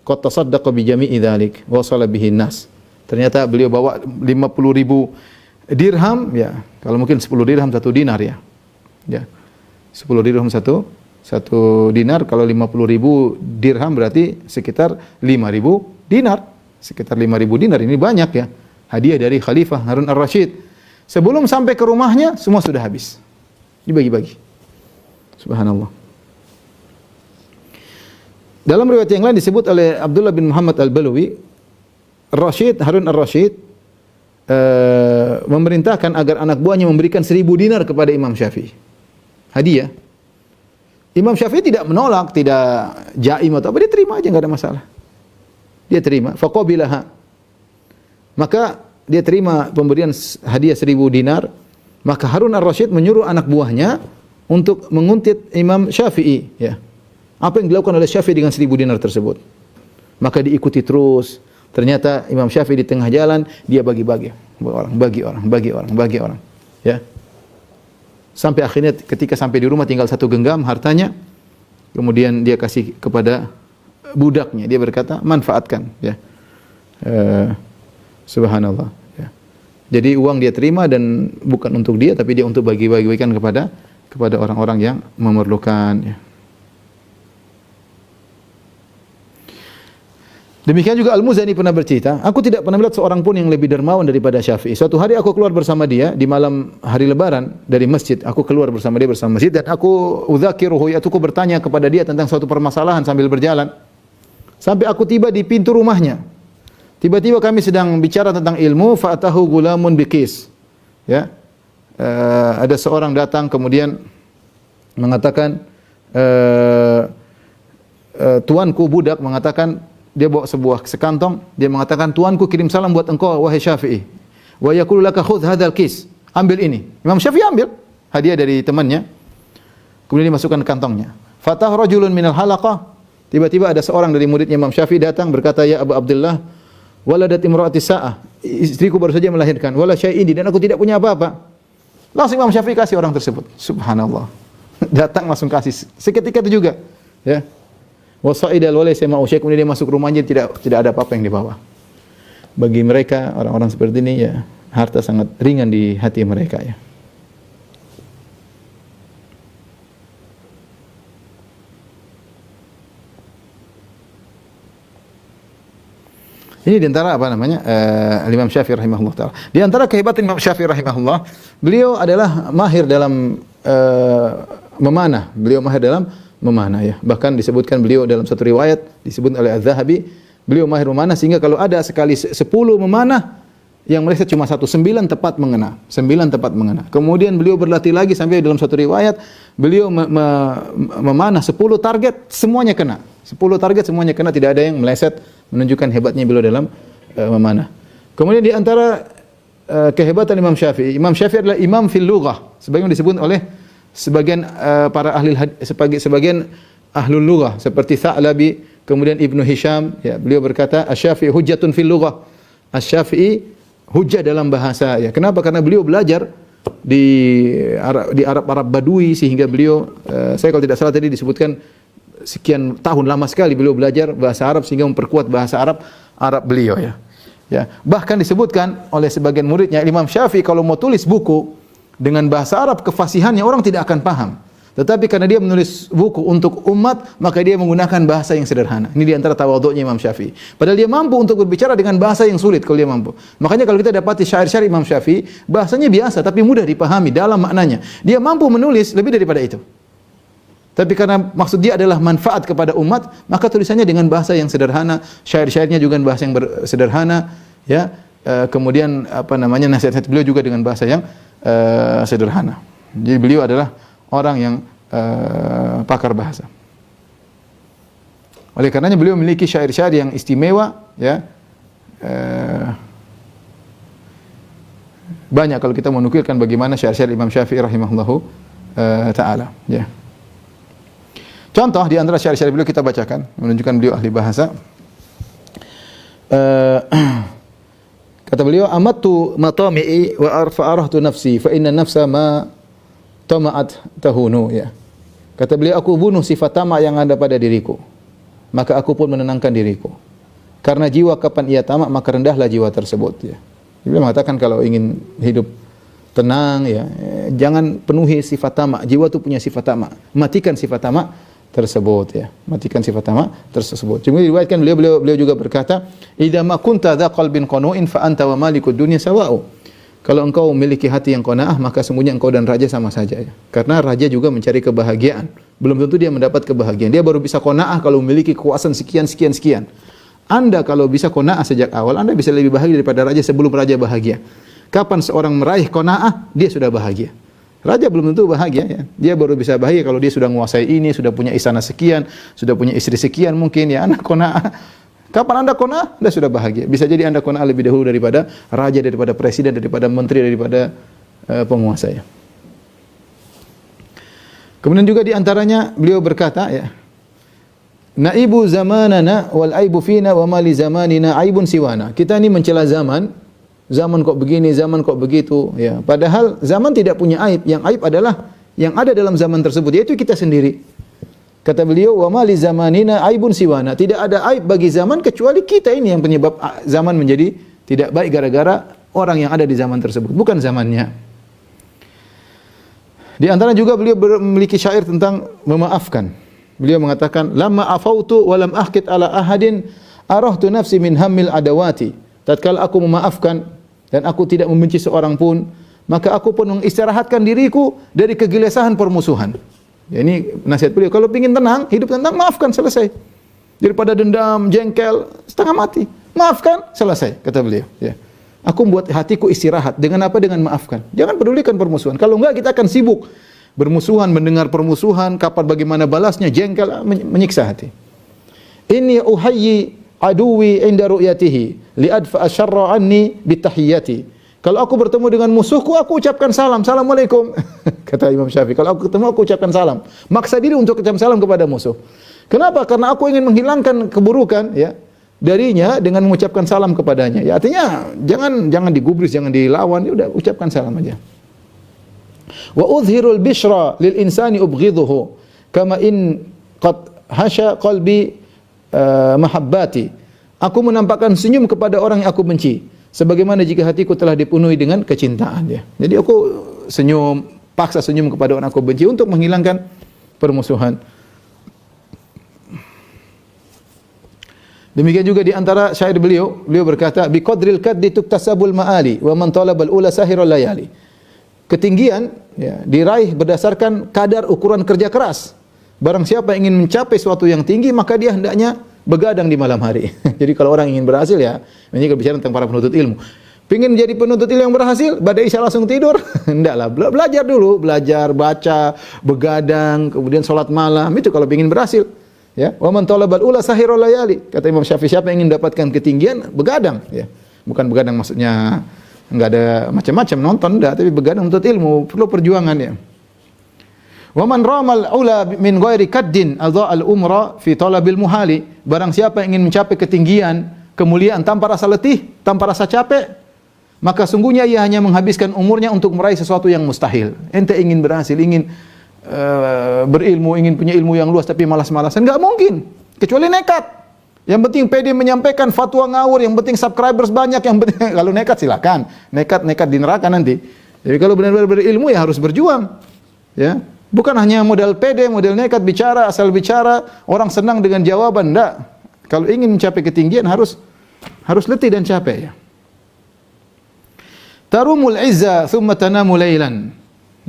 Qad tasaddaqa bi jami'i dzalik wa wasala bihi an-nas. Ternyata beliau bawa 50.000 dirham ya. Kalau mungkin 10 dirham 1 dinar ya. Ya. 10 dirham 1 dinar, kalau 50.000 dirham berarti sekitar 5.000 dinar. Sekitar 5.000 dinar, ini banyak ya. Hadiah dari Khalifah Harun Ar-Rasyid. Sebelum sampai ke rumahnya semua sudah habis. Dibagi-bagi. Subhanallah. Dalam riwayat yang lain disebut oleh Abdullah bin Muhammad Al-Balawi, Harun Ar-Rasyid memerintahkan agar anak buahnya memberikan 1.000 dinar kepada Imam Syafi'i. Hadiah. Imam Syafi'i tidak menolak, tidak jaim atau apa, dia terima aja, enggak ada masalah. Dia terima, faqabilaha. Maka dia terima pemberian hadiah 1.000 dinar. Maka Harun Ar-Rasyid menyuruh anak buahnya untuk menguntit Imam Syafi'i ya. Apa yang dilakukan oleh Syafi'i dengan 1.000 dinar tersebut? Maka diikuti terus. Ternyata Imam Syafi'i di tengah jalan dia bagi orang ya. Sampai akhirnya ketika sampai di rumah tinggal 1 genggam hartanya, kemudian dia kasih kepada budaknya. Dia berkata, manfaatkan ya. Subhanallah ya. Jadi uang dia terima dan bukan untuk dia, tapi dia untuk bagi-bagikan kepada orang-orang yang memerlukan ya. Demikian juga Al-Muzani pernah bercerita, aku tidak pernah melihat seorang pun yang lebih dermawan daripada Syafi'i. Suatu hari aku keluar bersama dia di malam hari Lebaran dari masjid. Aku keluar bersama dia bersama masjid dan aku udzakiruhu, yaitu aku bertanya kepada dia tentang suatu permasalahan sambil berjalan. Sampai aku tiba di pintu rumahnya. Tiba-tiba kami sedang bicara tentang ilmu, fa'atahu gulamun biqis. Ya. Ada seorang datang kemudian mengatakan tuanku budak mengatakan, dia bawa sebuah sekantong, dia mengatakan, tuanku kirim salam buat engkau wahai Syafi'i. Wa yaqulu laka khudh hadzal qis. Ambil ini. Imam Syafi'i ambil hadiah dari temannya. Kemudian dimasukkan ke kantongnya. Fatah rajulun minal halaqah. Tiba-tiba ada seorang dari muridnya Imam Syafi'i datang berkata, ya Abu Abdullah, waladat imraati sa'ah. Istriku baru saja melahirkan, wala syai'ini, dan aku tidak punya apa-apa. Langsung Imam Syafi'i kasih orang tersebut. Subhanallah. Datang langsung kasih. Seketika itu juga, ya. Wasa'idal walai sama usyai, kemudian dia masuk rumahnya tidak ada apa-apa yang dibawa. Bagi mereka orang-orang seperti ini ya, harta sangat ringan di hati mereka ya. Ini di antara apa namanya? Imam Syafi'i rahimahullah taala. Di antara kehebatan Imam Syafi'i rahimahullah, beliau adalah mahir dalam memanah. Beliau mahir dalam memanah ya. Bahkan disebutkan beliau dalam satu riwayat disebut oleh Az-Zahabi, beliau mahir memanah sehingga kalau ada sekali 10 memanah yang meleset cuma 1, 9 tepat mengena. 9 tepat mengena. Kemudian beliau berlatih lagi sampai dalam satu riwayat beliau memanah 10 target semuanya kena. 10 target semuanya kena, tidak ada yang meleset, menunjukkan hebatnya beliau dalam memanah. Kemudian di antara kehebatan Imam Syafi'i adalah imam fil lughah, sebagaimana disebut oleh sebagian para ahli sebagian ahlul lughah seperti Tha'labi, kemudian Ibnu Hisham ya, beliau berkata Asy-Syafi'i hujjatun fil lughah. Asy-Syafi'i hujjah dalam bahasa ya. Kenapa? Karena beliau belajar di Arab Badui sehingga beliau saya kalau tidak salah tadi disebutkan sekian tahun lama sekali beliau belajar bahasa Arab sehingga memperkuat bahasa Arab beliau ya. Ya, bahkan disebutkan oleh sebagian muridnya Imam Syafi'i kalau mau tulis buku dengan bahasa Arab kefasihannya orang tidak akan paham. Tetapi karena dia menulis buku untuk umat, maka dia menggunakan bahasa yang sederhana. Ini di antara tawadhu'nya Imam Syafi'i. Padahal dia mampu untuk berbicara dengan bahasa yang sulit kalau dia mampu. Makanya kalau kita dapati syair-syair Imam Syafi'i, bahasanya biasa tapi mudah dipahami dalam maknanya. Dia mampu menulis lebih daripada itu. Tapi karena maksud dia adalah manfaat kepada umat, maka tulisannya dengan bahasa yang sederhana, syair-syairnya juga dengan bahasa yang sederhana, ya. Kemudian apa namanya nasihat beliau juga dengan bahasa yang sederhana. Jadi beliau adalah orang yang pakar bahasa. Oleh karenanya beliau memiliki syair-syair yang istimewa, ya. Banyak kalau kita menukilkan bagaimana syair-syair Imam Syafi'i rahimahullahu taala, ya. Contoh di antara syair-syair beliau kita bacakan menunjukkan beliau ahli bahasa. Kata beliau, amattu matami'i wa arfa'arahtu nafsi fa inna nafsa ma tama'at tahunu ya. Kata beliau, aku bunuh sifat tamak yang ada pada diriku, maka aku pun menenangkan diriku. Karena jiwa kapan ia tamak, maka rendahlah jiwa tersebut ya. Beliau mengatakan kalau ingin hidup tenang ya, jangan penuhi sifat tamak. Jiwa itu punya sifat tamak. Matikan sifat tamak tersebut ya. Matikan sifat tamak tersebut. Cuma diriwayatkan beliau juga berkata, "Idza ma kunta dza qalbin qanu'in fa anta wa malikud dunya sawa'u." Kalau engkau memiliki hati yang qanaah, maka sungguhnya engkau dan raja sama saja ya. Karena raja juga mencari kebahagiaan. Belum tentu dia mendapat kebahagiaan. Dia baru bisa qanaah kalau memiliki kekuasaan sekian. Anda kalau bisa qanaah sejak awal, Anda bisa lebih bahagia daripada raja sebelum raja bahagia. Kapan seorang meraih qanaah, dia sudah bahagia. Raja belum tentu bahagia ya. Dia baru bisa bahagia kalau dia sudah menguasai ini, sudah punya istana sekian, sudah punya istri sekian mungkin ya. Anda qanaah. Kapan Anda qanaah? Anda sudah bahagia. Bisa jadi Anda qanaah lebih dahulu daripada raja, daripada presiden, daripada menteri, daripada penguasa ya. Kemudian juga di antaranya beliau berkata ya, "Naibu zamanana wal aibu fina wa ma li zamanina aibun siwana." Kita ini mencela zaman. Zaman kok begini, zaman kok begitu, ya. Padahal zaman tidak punya aib. Yang aib adalah yang ada dalam zaman tersebut, yaitu kita sendiri. Kata beliau, "Wa ma li zamanina aibun siwana." Tidak ada aib bagi zaman kecuali kita ini yang penyebab zaman menjadi tidak baik gara-gara orang yang ada di zaman tersebut, bukan zamannya. Di antara juga beliau memiliki syair tentang memaafkan. Beliau mengatakan, "Lamma afautu wa lam ahqit ala ahadin Arahtu nafsi min hammil adawati. Tatkala aku memaafkan dan aku tidak membenci seorang pun, maka aku pun mengistirahatkan diriku dari kegelisahan permusuhan. Ya, ini nasihat beliau. Kalau ingin tenang, hidup tenang, maafkan, selesai. Daripada dendam, jengkel, setengah mati. Maafkan, selesai, kata beliau. Ya. Aku membuat hatiku istirahat. Dengan apa? Dengan maafkan. Jangan pedulikan permusuhan. Kalau enggak, kita akan sibuk bermusuhan, mendengar permusuhan, kapan bagaimana balasnya, jengkel, menyiksa hati. Inni uhayyi aduwi inda ru'yatihi li'adfa asyarra anni bitahiyyati. Kalau aku bertemu dengan musuhku, aku ucapkan salam. Assalamualaikum. Kata Imam Syafi'i. Kalau aku ketemu, aku ucapkan salam. Maksa diri untuk ucapkan salam kepada musuh. Kenapa? Karena aku ingin menghilangkan keburukan, ya, darinya dengan mengucapkan salam kepadanya. Ya, artinya jangan digubris, jangan dilawan. Ya udah, ucapkan salam aja. Wa udhhirul bishra lil insani ubghidhuhu kama in qad hasha qalbi mahabbati. Aku menampakkan senyum kepada orang yang aku benci, sebagaimana jika hatiku telah dipenuhi dengan kecintaan, ya. Jadi aku senyum, paksa senyum kepada orang aku benci untuk menghilangkan permusuhan. Demikian juga di antara syair beliau berkata, bi qadril kaddi tuktasabul ma'ali wa man talabal ula sahirul layali. Ketinggian, ya, diraih berdasarkan kadar ukuran kerja keras. Barang siapa ingin mencapai sesuatu yang tinggi, maka dia hendaknya begadang di malam hari. Jadi kalau orang ingin berhasil, ya, ini bicara tentang para penuntut ilmu. Pingin jadi penuntut ilmu yang berhasil, pada isya langsung tidur? Hendaklah, belajar dulu, belajar, baca, begadang, kemudian sholat malam, itu kalau ingin berhasil. Ya, wa man talabal ula sahirul layali. Kata Imam Syafi'i, siapa yang ingin dapatkan ketinggian, begadang, ya. Bukan begadang maksudnya enggak ada macam-macam nonton, enggak, tapi begadang untuk ilmu, perlu perjuangan, ya. Wa man ramal ula min ghairi kaddin adha'al umra fi talabil muhali. Barang siapa yang ingin mencapai ketinggian, kemuliaan tanpa rasa letih, tanpa rasa capek, maka sungguhnya ia hanya menghabiskan umurnya untuk meraih sesuatu yang mustahil. Ente ingin berhasil, ingin berilmu, ingin punya ilmu yang luas tapi malas-malasan, enggak mungkin, kecuali nekat. Yang penting pede menyampaikan fatwa ngawur, yang penting subscribers banyak, yang penting kalau nekat silakan. Nekat di neraka nanti. Jadi kalau benar-benar berilmu, ya harus berjuang. Ya. Bukan hanya modal pede, modal nekat bicara, asal bicara, orang senang dengan jawaban, enggak. Kalau ingin mencapai ketinggian harus letih dan capek, ya. Tarumul izza thumma tanamu lailan.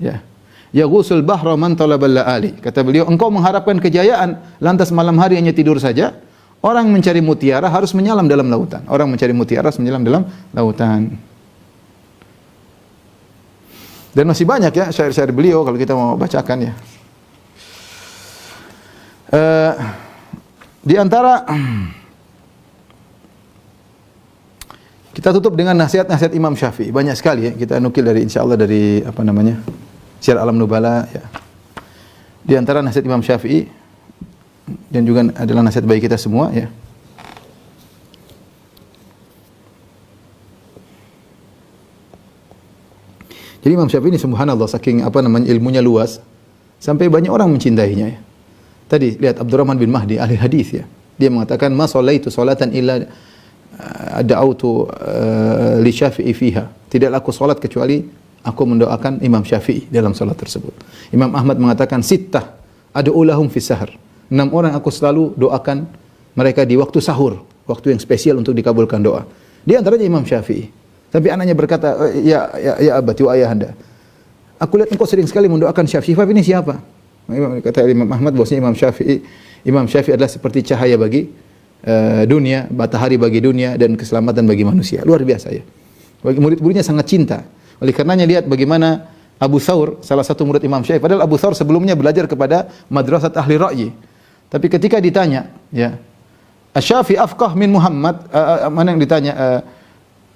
Ya. Yaghusul bahra man talabal laali. Kata beliau, engkau mengharapkan kejayaan, lantas malam hari hanya tidur saja. Orang mencari mutiara harus menyelam dalam lautan. Orang mencari mutiara harus menyelam dalam lautan. Dan masih banyak, ya, syair-syair beliau kalau kita mau bacakan, ya. Di antara kita tutup dengan nasihat-nasihat Imam Syafi'i. Banyak sekali, ya, kita nukil dari, insyaallah, dari Syiar Alam Nubala, ya. Di antara nasihat Imam Syafi'i dan juga adalah nasihat bagi kita semua, ya. Jadi Imam Syafi'i ini subhanallah, saking ilmunya luas sampai banyak orang mencintainya, ya. Tadi lihat Abdurrahman bin Mahdi, ahli hadis, ya. Dia mengatakan, "Ma shallaitu salatan illa da'autu li Syafi'i fiha." Tidaklah aku salat kecuali aku mendoakan Imam Syafi'i dalam salat tersebut. Imam Ahmad mengatakan, "Sittah ad'u lahum fi sahar." 6 orang aku selalu doakan mereka di waktu sahur, waktu yang spesial untuk dikabulkan doa. Di antaranya Imam Syafi'i. Tapi anaknya berkata, ya abati wa ayahanda, aku lihat engkau sering sekali mendoakan Syafi'i. Syafi'i ini siapa? Kata Imam Ahmad bahwasanya Imam Syafi'i adalah seperti cahaya bagi dunia, matahari bagi dunia, dan keselamatan bagi manusia. Luar biasa, ya. Bagi murid-muridnya sangat cinta. Oleh karenanya lihat bagaimana Abu Thawr, salah satu murid Imam Syafi'i, padahal Abu Thawr sebelumnya belajar kepada madrasah ahli ra'yi. Tapi ketika ditanya, ya, Asy-Syafi'i afqah min Muhammad, mana yang ditanya,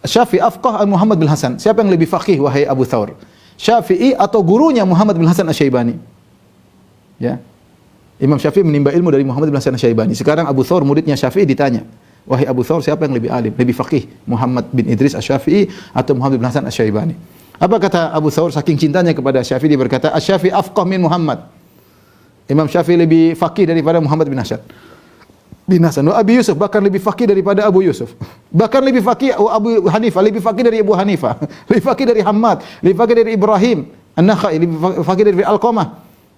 Syafi'i afqah Muhammad bin Hasan, siapa yang lebih faqih wahai Abu Thawr? Syafi'i atau gurunya Muhammad bin Hasan Asy-Syaibani? Ya. Imam Syafi'i menimba ilmu dari Muhammad bin Hasan Asy-Syaibani. Sekarang Abu Thawr muridnya Syafi'i ditanya, wahai Abu Thawr, siapa yang lebih alim, lebih faqih, Muhammad bin Idris Asy-Syafi'i atau Muhammad bin Hasan Asy-Syaibani? Apa kata Abu Thawr saking cintanya kepada Syafi'i, dia berkata, Asy-Syafi'i afqah min Muhammad. Imam Syafi'i lebih faqih daripada Muhammad bin Hasan. Wa Abi Yusuf, bahkan lebih faqih daripada Abu Yusuf. Bahkan lebih faqih Abu Hanifah, lebih faqih dari Abu Hanifah. Lebih faqih dari Hammad, lebih faqih dari Ibrahim An-Nakhai, lebih faqih dari Alqamah,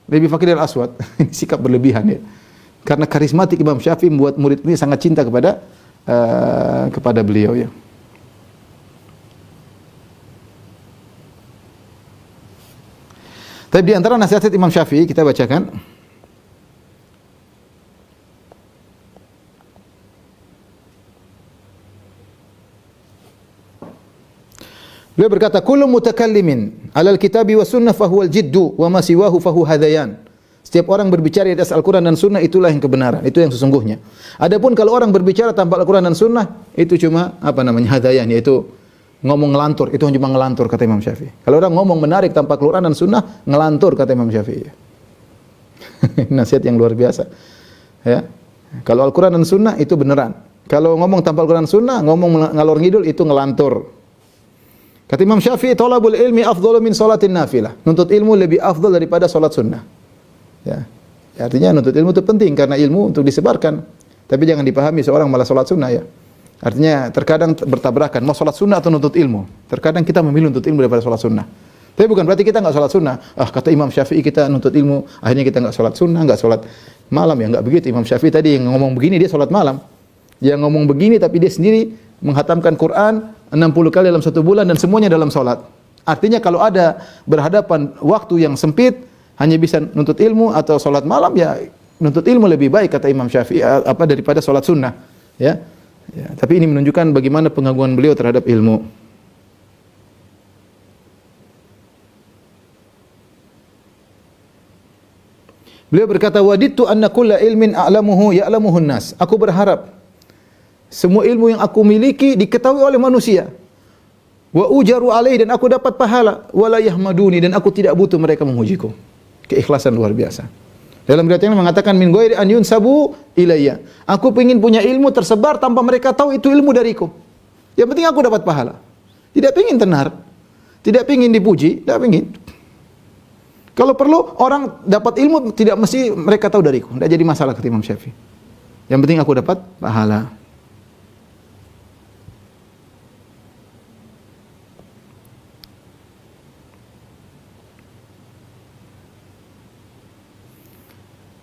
lebih faqih dari Aswad. Ini sikap berlebihan, ya. Karena karismatik Imam Syafi'i membuat murid ini sangat cinta kepada kepada beliau ya. Tapi di antara nasihat Imam Syafi'i kita bacakan. Beliau berkata, "Kullu mutakallimin 'alal kitabi was sunnah fa huwal jiddu wa ma siwahu fa huwa hadayan." Setiap orang berbicara di atas Al-Qur'an dan Sunnah itulah yang kebenaran, itu yang sesungguhnya. Adapun kalau orang berbicara tanpa Al-Qur'an dan Sunnah, itu cuma hadayan, yaitu ngomong ngelantur, itu cuma ngelantur kata Imam Syafi'i. Kalau orang ngomong menarik tanpa Al-Qur'an dan Sunnah, ngelantur kata Imam Syafi'i. Nasihat yang luar biasa. Ya. Kalau Al-Qur'an dan Sunnah itu beneran. Kalau ngomong tanpa Al-Qur'an dan Sunnah, ngomong ngalor ngidul itu ngelantur. Kata Imam Syafi'i, "Talabul ilmi afdalu min salatin nafilah." Nuntut ilmu lebih afdal daripada salat sunnah. Ya. Artinya nuntut ilmu itu penting karena ilmu untuk disebarkan. Tapi jangan dipahami seorang malah salat sunnah ya. Artinya terkadang bertabrakan, mau salat sunnah atau nuntut ilmu. Terkadang kita memilih nuntut ilmu daripada salat sunnah. Tapi bukan berarti kita enggak salat sunnah. Kata Imam Syafi'i kita nuntut ilmu, akhirnya kita enggak salat sunnah, enggak salat malam ya, enggak begitu. Imam Syafi'i tadi yang ngomong begini dia salat malam. Dia ngomong begini tapi dia sendiri menghatamkan Quran 60 kali dalam satu bulan dan semuanya dalam salat. Artinya kalau ada berhadapan waktu yang sempit hanya bisa nuntut ilmu atau salat malam ya nuntut ilmu lebih baik kata Imam Syafi'i daripada salat sunnah ya. Ya, tapi ini menunjukkan bagaimana pengagungan beliau terhadap ilmu. Beliau berkata, "Wadittu anna kulla ilmin a'lamuhu ya'lamuhun nas." Aku berharap semua ilmu yang aku miliki diketahui oleh manusia. Wa ujaru alaihi, dan aku dapat pahala, wala yahmaduni, dan aku tidak butuh mereka memujiku. Keikhlasan luar biasa. Dalam riwayat yang mengatakan min ghairi an yunsabu ilayya. Aku ingin punya ilmu tersebar tanpa mereka tahu itu ilmu dariku. Yang penting aku dapat pahala. Tidak ingin tenar, tidak ingin dipuji, tidak ingin. Kalau perlu orang dapat ilmu tidak mesti mereka tahu dariku. Tidak jadi masalah kata Imam Syafi'i. Yang penting aku dapat pahala.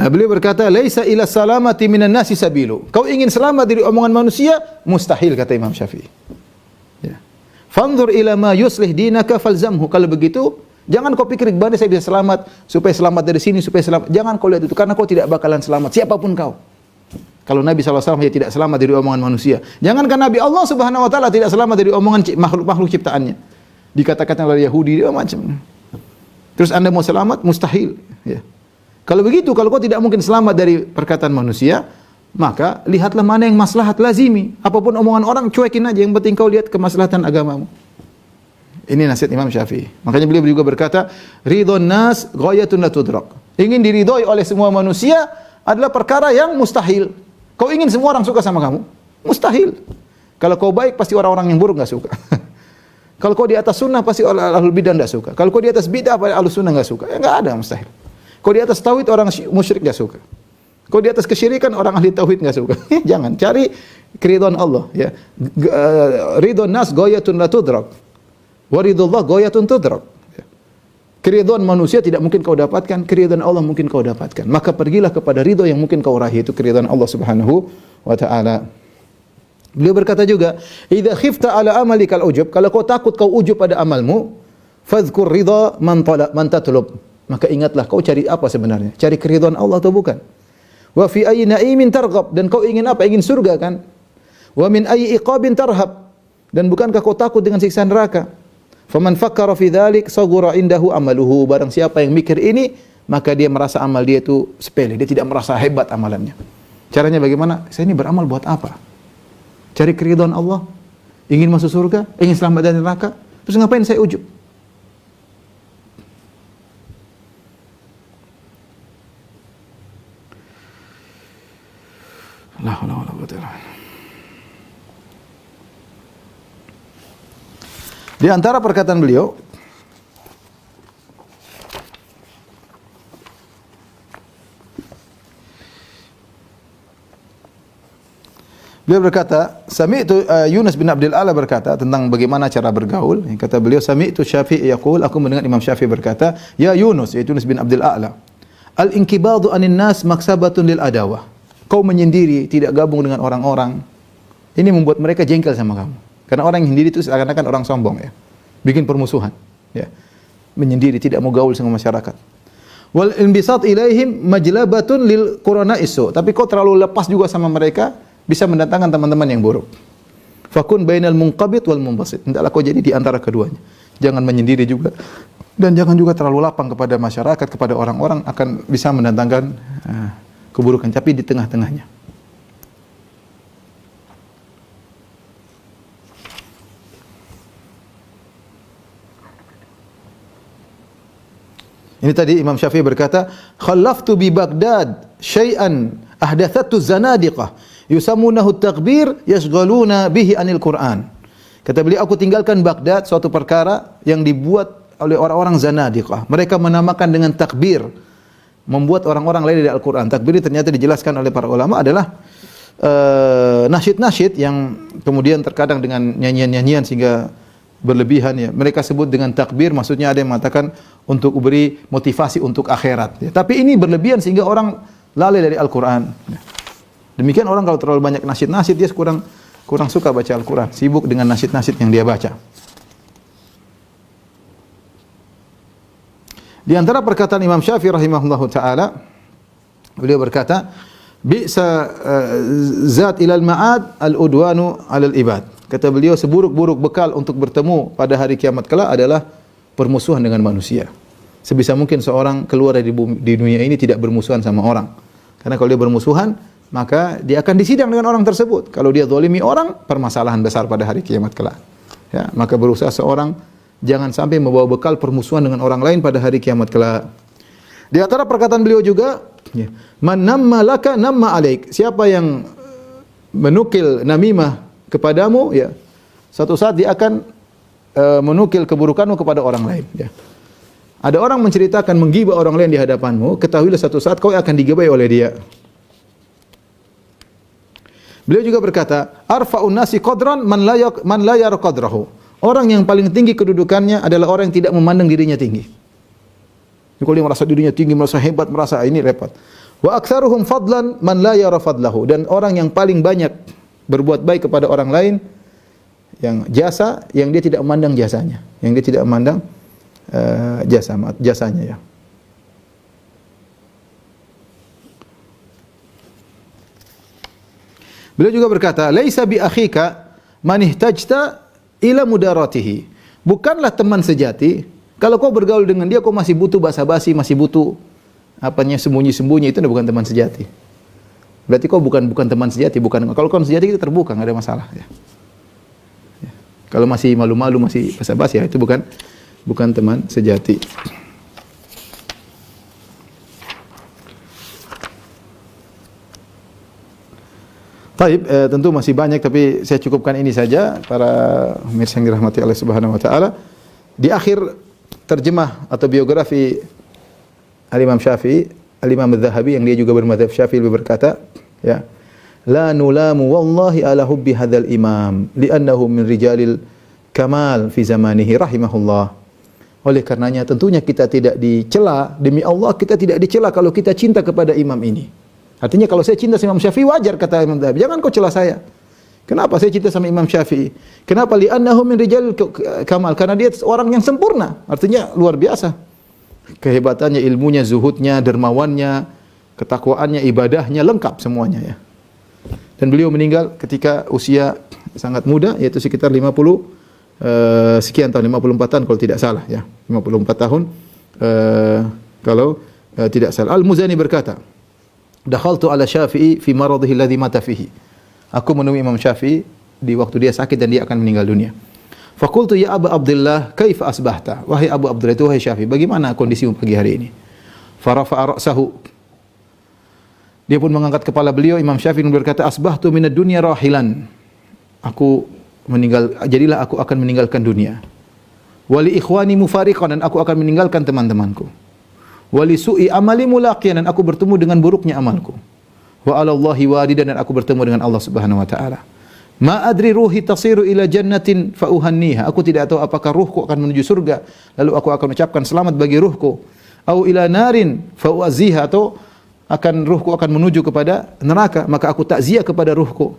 Beliau berkata, "Laisa ila salamati minan nasi sabilu." Kau ingin selamat dari omongan manusia, mustahil kata Imam Syafi'i. Ya. Fanzur ila ma yuslih dinaka falzamhu. Kalau begitu, jangan kau pikir bagaimana saya bisa selamat, supaya selamat dari sini, supaya selamat. Jangan kau lihat itu, karena kau tidak bakalan selamat, siapapun kau. Kalau Nabi SAW dia tidak selamat dari omongan manusia. Jangankan Nabi, Allah Subhanahu Wa Taala tidak selamat dari omongan makhluk-makhluk ciptaannya. Dikatakan oleh Yahudi, dia macam. Terus Anda mau selamat? Mustahil. Ya. Kalau begitu, kalau kau tidak mungkin selamat dari perkataan manusia, maka lihatlah mana yang maslahat, lazimi. Apapun omongan orang, cuekin aja. Yang penting kau lihat kemaslahatan agamamu. Ini nasihat Imam Syafi'i. Makanya beliau juga berkata, "Ridhon nas ghayatun la tudrak." Ingin diridhoi oleh semua manusia adalah perkara yang mustahil. Kau ingin semua orang suka sama kamu? Mustahil. Kalau kau baik, pasti orang-orang yang buruk enggak suka. Kalau kau di atas sunnah, pasti ahlul bidah enggak suka. Kalau kau di atas bidah, pasti ahlus sunnah enggak suka. Ya enggak ada, mustahil. Kau di atas tauhid, orang musyrik enggak suka. Kau di atas kesyirikan, orang ahli tauhid enggak suka. Jangan, cari keridhaan Allah ya. Ridhon nas ghayatun la tudrak. Wa ridullah ghayatun tudrak. Keridhaan manusia tidak mungkin kau dapatkan, keridhaan Allah mungkin kau dapatkan. Maka pergilah kepada ridha yang mungkin kau raih, itu keridhaan Allah Subhanahu wa taala. Beliau berkata juga, "Idza khifta ala amalikal ujub." Kalau kau takut kau ujub pada amalmu, fadhkur ridha man tatlub. Maka ingatlah kau cari apa sebenarnya? Cari keridhaan Allah atau bukan? Wa fi ayyi na'imin targhab, dan kau ingin apa? Ingin surga kan? Wa min ayyi iqabin tarhab, dan bukankah kau takut dengan siksa neraka? Faman fakkara fi dzalik saghura indahu amaluhu. Barang siapa yang mikir ini, maka dia merasa amal dia itu sepele, dia tidak merasa hebat amalannya. Caranya bagaimana? Saya ini beramal buat apa? Cari keridhaan Allah, ingin masuk surga, ingin selamat dari neraka, terus ngapain saya ujub? La haula wala quwwata illa billah. Di antara perkataan beliau, beliau berkata, sami'tu Yunus bin Abdul A'la berkata tentang bagaimana cara bergaul. Kata beliau, sami'tu Syafi'i yaqul, aku mendengar Imam Syafi'i berkata, ya Yunus, yaitu Yunus bin Abdul A'la, al-inkibadu anin nas maksabatun lil adawah. Kau menyendiri, tidak gabung dengan orang-orang, Ini membuat mereka jengkel sama kamu. Karena orang yang menyendiri itu seakan-akan orang sombong ya. Bikin permusuhan, ya. Menyendiri, tidak mau gaul sama masyarakat. Wal inbisat ilaihim majlabatun lil qurana isu. Tapi kau terlalu lepas juga sama mereka, bisa mendatangkan teman-teman yang buruk. Fakun bainal munqabit wal munbasit. Hendaklah kau jadi di antara keduanya. Jangan menyendiri juga dan jangan juga terlalu lapang kepada masyarakat, kepada orang-orang, akan bisa mendatangkan keburukan, tapi di tengah-tengahnya. Ini tadi Imam Syafi'i berkata, "Khallaftu bi Baghdad syai'an ahdatsatu zanadiqah yusammunahu at-takbir yashghaluna bihi anil Qur'an." Kata beliau, aku tinggalkan Baghdad suatu perkara yang dibuat oleh orang-orang zanadiqah. Mereka menamakan dengan takbir, membuat orang-orang lain dari Al-Qur'an. Takbir ini ternyata dijelaskan oleh para ulama adalah nasyid-nasyid yang kemudian terkadang dengan nyanyian-nyanyian sehingga berlebihan ya. Mereka sebut dengan takbir, maksudnya ada yang mengatakan untuk beri motivasi untuk akhirat. Ya. Tapi ini berlebihan sehingga orang lalai dari Al-Quran. Ya. Demikian orang kalau terlalu banyak nasyid-nasyid, dia kurang suka baca Al-Quran. Sibuk dengan nasyid-nasyid yang dia baca. Di antara perkataan Imam Syafi'i rahimahullahu ta'ala, beliau berkata, Bi'sa zat ilal ma'ad al-udwanu alal ibad. Kata beliau, seburuk-buruk bekal untuk bertemu pada hari kiamat kelak adalah permusuhan dengan manusia. Sebisa mungkin seorang keluar dari dunia ini tidak bermusuhan sama orang. Karena kalau dia bermusuhan, maka dia akan disidang dengan orang tersebut. Kalau dia zalimi orang, permasalahan besar pada hari kiamat kelak. Ya, maka berusaha seorang jangan sampai membawa bekal permusuhan dengan orang lain pada hari kiamat kelak. Di antara perkataan beliau juga, ya, man namma laka namma alaik. Siapa yang menukil namimah kepadamu, ya, satu saat dia akan menukil keburukanmu kepada orang lain. Ya. Ada orang menceritakan menggibah orang lain di hadapanmu, ketahuilah satu saat kau akan digibahi oleh dia. Beliau juga berkata, arfa'un nasi qadran man la yara qadrahu. Orang yang paling tinggi kedudukannya adalah orang yang tidak memandang dirinya tinggi. Kalau dia merasa dirinya tinggi, merasa hebat, merasa ini repot. Wa aktsaruhum fadlan man la yara fadlahu. Dan orang yang paling banyak berbuat baik kepada orang lain, yang jasa, yang dia tidak memandang jasanya, yang dia tidak memandang jasanya, ya. Beliau juga berkata, laisa bi akhika man ihtajta ila mudaratihi. Bukanlah teman sejati kalau kau bergaul dengan dia kau masih butuh basa-basi, masih butuh sembunyi-sembunyi, itu bukan teman sejati. Berarti kau bukan teman sejati, kalau kau sejati kita terbuka, enggak ada masalah, ya. Ya. Kalau masih malu-malu, masih basa-basi, ya, itu bukan teman sejati. Taib, tentu masih banyak tapi saya cukupkan ini saja para pemirsa yang dirahmati Allah Subhanahu wa taala. Di akhir terjemah atau biografi Al-Imam Syafi'i, Al-Imam Az-Zahabi yang dia juga bermadzhab Syafi'i berkata, ya, la nulamu wallahi ala hubbi hadzal imam li'annahu min rijalil kamal fi zamanihi rahimahullah. Oleh karenanya tentunya kita tidak dicela, demi Allah kita tidak dicela kalau kita cinta kepada imam ini. Artinya kalau saya cinta sama Imam Syafi'i wajar kata Imam Az-Zahabi, jangan kau cela saya. Kenapa saya cinta sama Imam Syafi'i? Kenapa? Li'annahu min rijalil kamal, karena dia orang yang sempurna, artinya luar biasa. Kehebatannya, ilmunya, zuhudnya, dermawannya, ketakwaannya, ibadahnya, lengkap semuanya, ya. Dan beliau meninggal ketika usia sangat muda, yaitu sekitar 50 sekian tahun, 54 tahun kalau tidak salah, ya. 54 tahun kalau tidak salah. Al-Muzani berkata, dakhaltu ala Syafi'i fi maradhihi alladhi mata fihi. Aku menemui Imam Syafi'i di waktu dia sakit dan dia akan meninggal dunia. Faqultu ya Abu Abdullah, kaifa asbahta? Wahai Abu Abdullah, itu wahai Syafi'i, bagaimana kondisimu pagi hari ini? Farafa'a ra'sahu. Dia pun mengangkat kepala beliau. Imam Syafi'i berkata, asbahtu minad dunya rahilan. Jadilah aku akan meninggalkan dunia. Wali ikhwani mufariqan, dan aku akan meninggalkan teman-temanku. Wali su'i amali mulaqiyan, dan aku bertemu dengan buruknya amalku. Wa 'ala Allahi walidan, dan aku bertemu dengan Allah Subhanahu wa taala. Ma adri ruhi tasiru ila jannatin fa uhanniha. Aku tidak tahu apakah ruhku akan menuju surga, lalu aku akan ucapkan selamat bagi ruhku. Au ila narin fa uaziha, atau ruhku akan menuju kepada neraka, maka aku takziah kepada ruhku.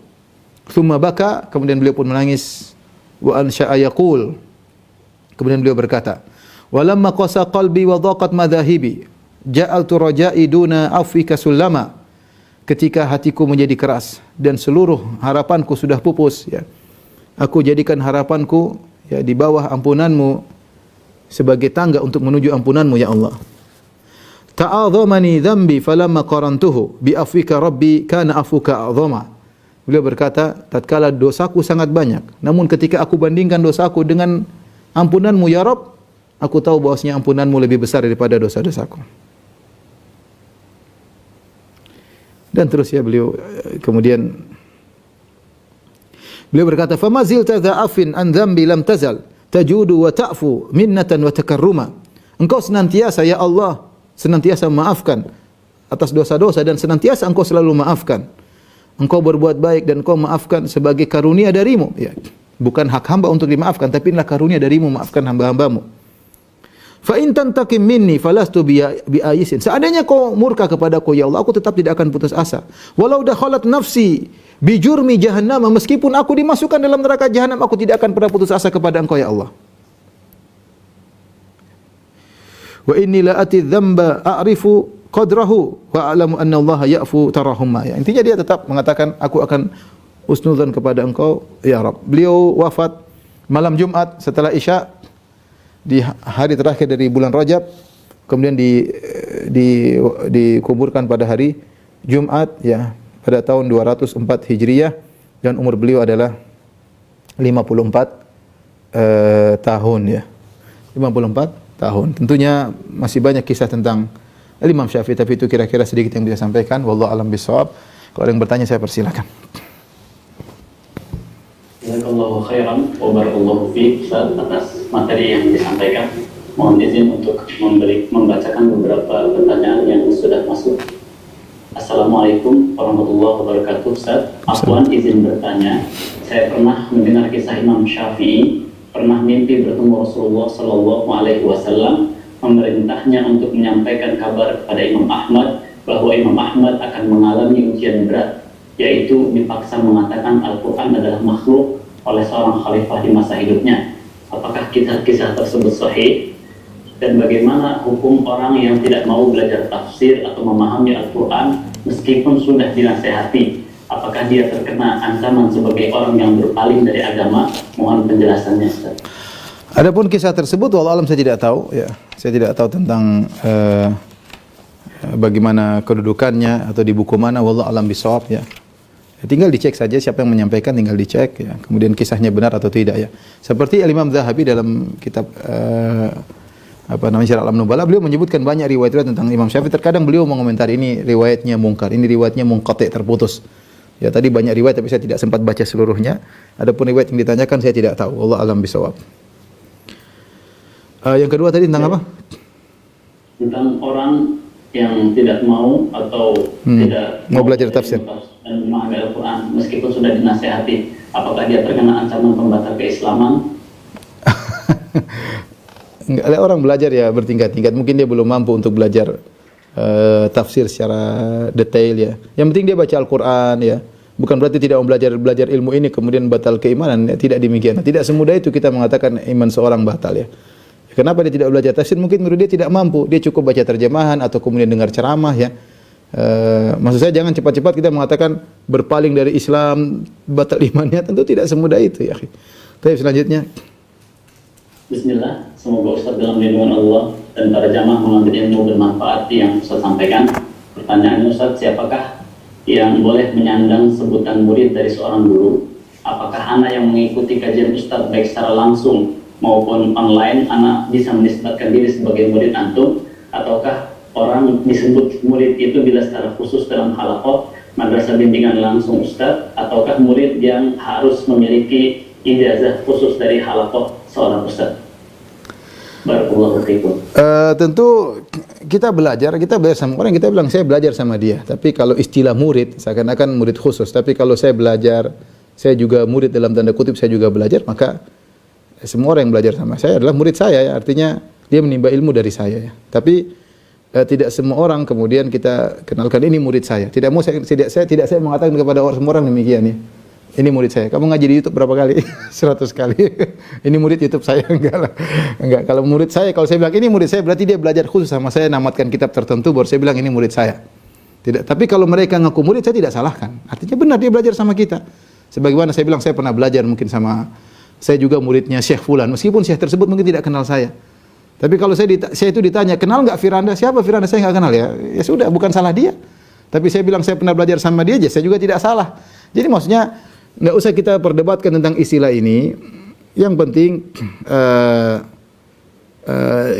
Thumma baka, kemudian beliau pun menangis. Wa ansha'a yaqul, kemudian beliau berkata, walamma qasa qalbi wa dhaqat madhahibi ja'altu raja'i duna afwika sullama. Ketika hatiku menjadi keras dan seluruh harapanku sudah pupus, ya, aku jadikan harapanku, ya, di bawah ampunanmu sebagai tangga untuk menuju ampunanmu, ya Allah. Ta'adhamani dhanbi falamma qarantuhu bi afwika rabbi kana afuka a'dhama. Beliau berkata, tatkala dosaku sangat banyak, namun ketika aku bandingkan dosaku dengan ampunanmu ya Rabb, aku tahu bahwasanya ampunanmu lebih besar daripada dosa-dosaku. Dan terus, ya, beliau kemudian beliau berkata, "Fama zilta dha'afin an dhanbi lam tazal tajudu wa ta'fu minnatan wa takarruma." Engkau senantiasa, ya Allah, senantiasa memaafkan atas dosa-dosa dan senantiasa engkau selalu maafkan. Engkau berbuat baik dan engkau maafkan sebagai karunia darimu, ya. Bukan hak hamba untuk dimaafkan, tapi inilah karunia darimu, maafkan hamba-hambamu. Fa in tantaqim minni falastu bi ayisin. Seandainya kau murka kepadaku, ya Allah, aku tetap tidak akan putus asa. Walau dakhalat nafsi bi jurmi jahannam, meskipun aku dimasukkan dalam neraka jahanam, aku tidak akan pernah putus asa kepada Engkau, ya Allah. Wa inni la ati dzamba a'rifu qadrahu wa a'lamu anna Allah ya'fu tarahumma. Ya, intinya dia tetap mengatakan, aku akan husnudzan kepada Engkau, ya Rabb. Beliau wafat malam Jumat setelah Isya di hari terakhir dari bulan Rajab, kemudian dikuburkan pada hari Jumat, ya, pada tahun 204 Hijriyah, dan umur beliau adalah 54 tahun, ya. 54 tahun. Tentunya masih banyak kisah tentang Imam Syafi'i, tapi itu kira-kira sedikit yang bisa sampaikan. Wallahu a'lam bishawab. Kalau ada yang bertanya, saya persilakan. Jazakallahu khairan wa barakallahu fiik Ustaz atas materi yang disampaikan. Mohon izin untuk membacakan beberapa pertanyaan yang sudah masuk. Assalamualaikum warahmatullahi wabarakatuh. Ustaz, afwan izin bertanya. Saya pernah mendengar kisah Imam Syafi'i pernah mimpi bertemu Rasulullah sallallahu alaihi wasallam, memerintahnya untuk menyampaikan kabar kepada Imam Ahmad bahwa Imam Ahmad akan mengalami ujian berat, yaitu dipaksa mengatakan Al-Quran adalah makhluk oleh seorang khalifah di masa hidupnya. Apakah kisah tersebut sahih? Dan bagaimana hukum orang yang tidak mau belajar tafsir atau memahami Al-Quran meskipun sudah dinasehati? Apakah dia terkena ancaman sebagai orang yang berpaling dari agama? Mohon penjelasannya, Ustaz. Adapun kisah tersebut, wallahu alam, saya tidak tahu, ya. Saya tidak tahu tentang bagaimana kedudukannya atau di buku mana, wallahu alam bishawab, ya. Tinggal dicek saja siapa yang menyampaikan, tinggal dicek, ya. Kemudian kisahnya benar atau tidak, ya. Seperti Imam Dzahabi dalam kitab Syiar A'lam Nubala, beliau menyebutkan banyak riwayat-riwayat tentang Imam Syafi'i. Terkadang beliau mengomentari ini riwayatnya mungkar, ini riwayatnya munqati', terputus. Ya, tadi banyak riwayat tapi saya tidak sempat baca seluruhnya. Adapun riwayat yang ditanyakan saya tidak tahu. Wallahu a'lam bishawab. Yang kedua tadi tentang apa? Tentang orang yang tidak mau atau tidak mau belajar tafsir dan memahami Al-Quran meskipun sudah dinasehati, apakah dia terkena ancaman pembatal keislaman? Enggak, orang belajar ya bertingkat-tingkat. Mungkin dia belum mampu untuk belajar tafsir secara detail, ya. Yang penting dia baca Al-Quran, ya. Bukan berarti tidak mau belajar ilmu ini kemudian batal keimanan, ya. Tidak demikian. Tidak semudah itu kita mengatakan iman seorang batal, ya. Kenapa dia tidak belajar tafsir? Mungkin menurut dia tidak mampu. Dia cukup baca terjemahan atau kemudian dengar ceramah, ya. Maksud saya jangan cepat-cepat kita mengatakan berpaling dari Islam, batal imannya. Tentu tidak semudah itu, ya. Baik, selanjutnya. Bismillah, semoga Ustaz dalam lindungan Allah dan para jamaah mengambil ilmu bermanfaat yang Ustaz sampaikan. Pertanyaannya, Ustaz, siapakah yang boleh menyandang sebutan murid dari seorang guru? Apakah anak yang mengikuti kajian Ustaz baik secara langsung maupun online, anak bisa menisbatkan diri sebagai murid antum? Ataukah orang disebut murid itu bila secara khusus dalam halaqah madrasah bimbingan langsung Ustaz? Ataukah murid yang harus memiliki ijazah khusus dari halaqah seorang Ustaz? Barakallahu fiikum. Tentu kita belajar sama orang, kita bilang saya belajar sama dia. Tapi kalau istilah murid, seakan-akan murid khusus. Tapi kalau saya belajar, saya juga murid dalam tanda kutip, saya juga belajar, maka semua orang yang belajar sama saya adalah murid saya, ya. Artinya dia menimba ilmu dari saya, ya. Tapi tidak semua orang kemudian kita kenalkan ini murid saya. Tidak saya mengatakan kepada semua orang demikian, ya. Ini murid saya. Kamu ngaji di YouTube berapa kali? 100 kali. Ini murid YouTube saya. Enggak lah. Enggak. Kalau murid saya, kalau saya bilang ini murid saya, berarti dia belajar khusus sama saya, namatkan kitab tertentu, baru saya bilang ini murid saya. Tidak. Tapi kalau mereka ngaku murid, saya tidak salahkan. Artinya benar dia belajar sama kita. Sebagaimana saya bilang, saya pernah belajar mungkin sama, saya juga muridnya Syekh Fulan. Meskipun Syekh tersebut mungkin tidak kenal saya. Tapi kalau saya itu ditanya, kenal nggak Firanda? Siapa Firanda? Saya nggak kenal ya. Ya sudah, bukan salah dia. Tapi saya bilang saya pernah belajar sama dia aja, saya juga tidak salah. Jadi maksudnya nggak usah kita perdebatkan tentang istilah ini. Yang penting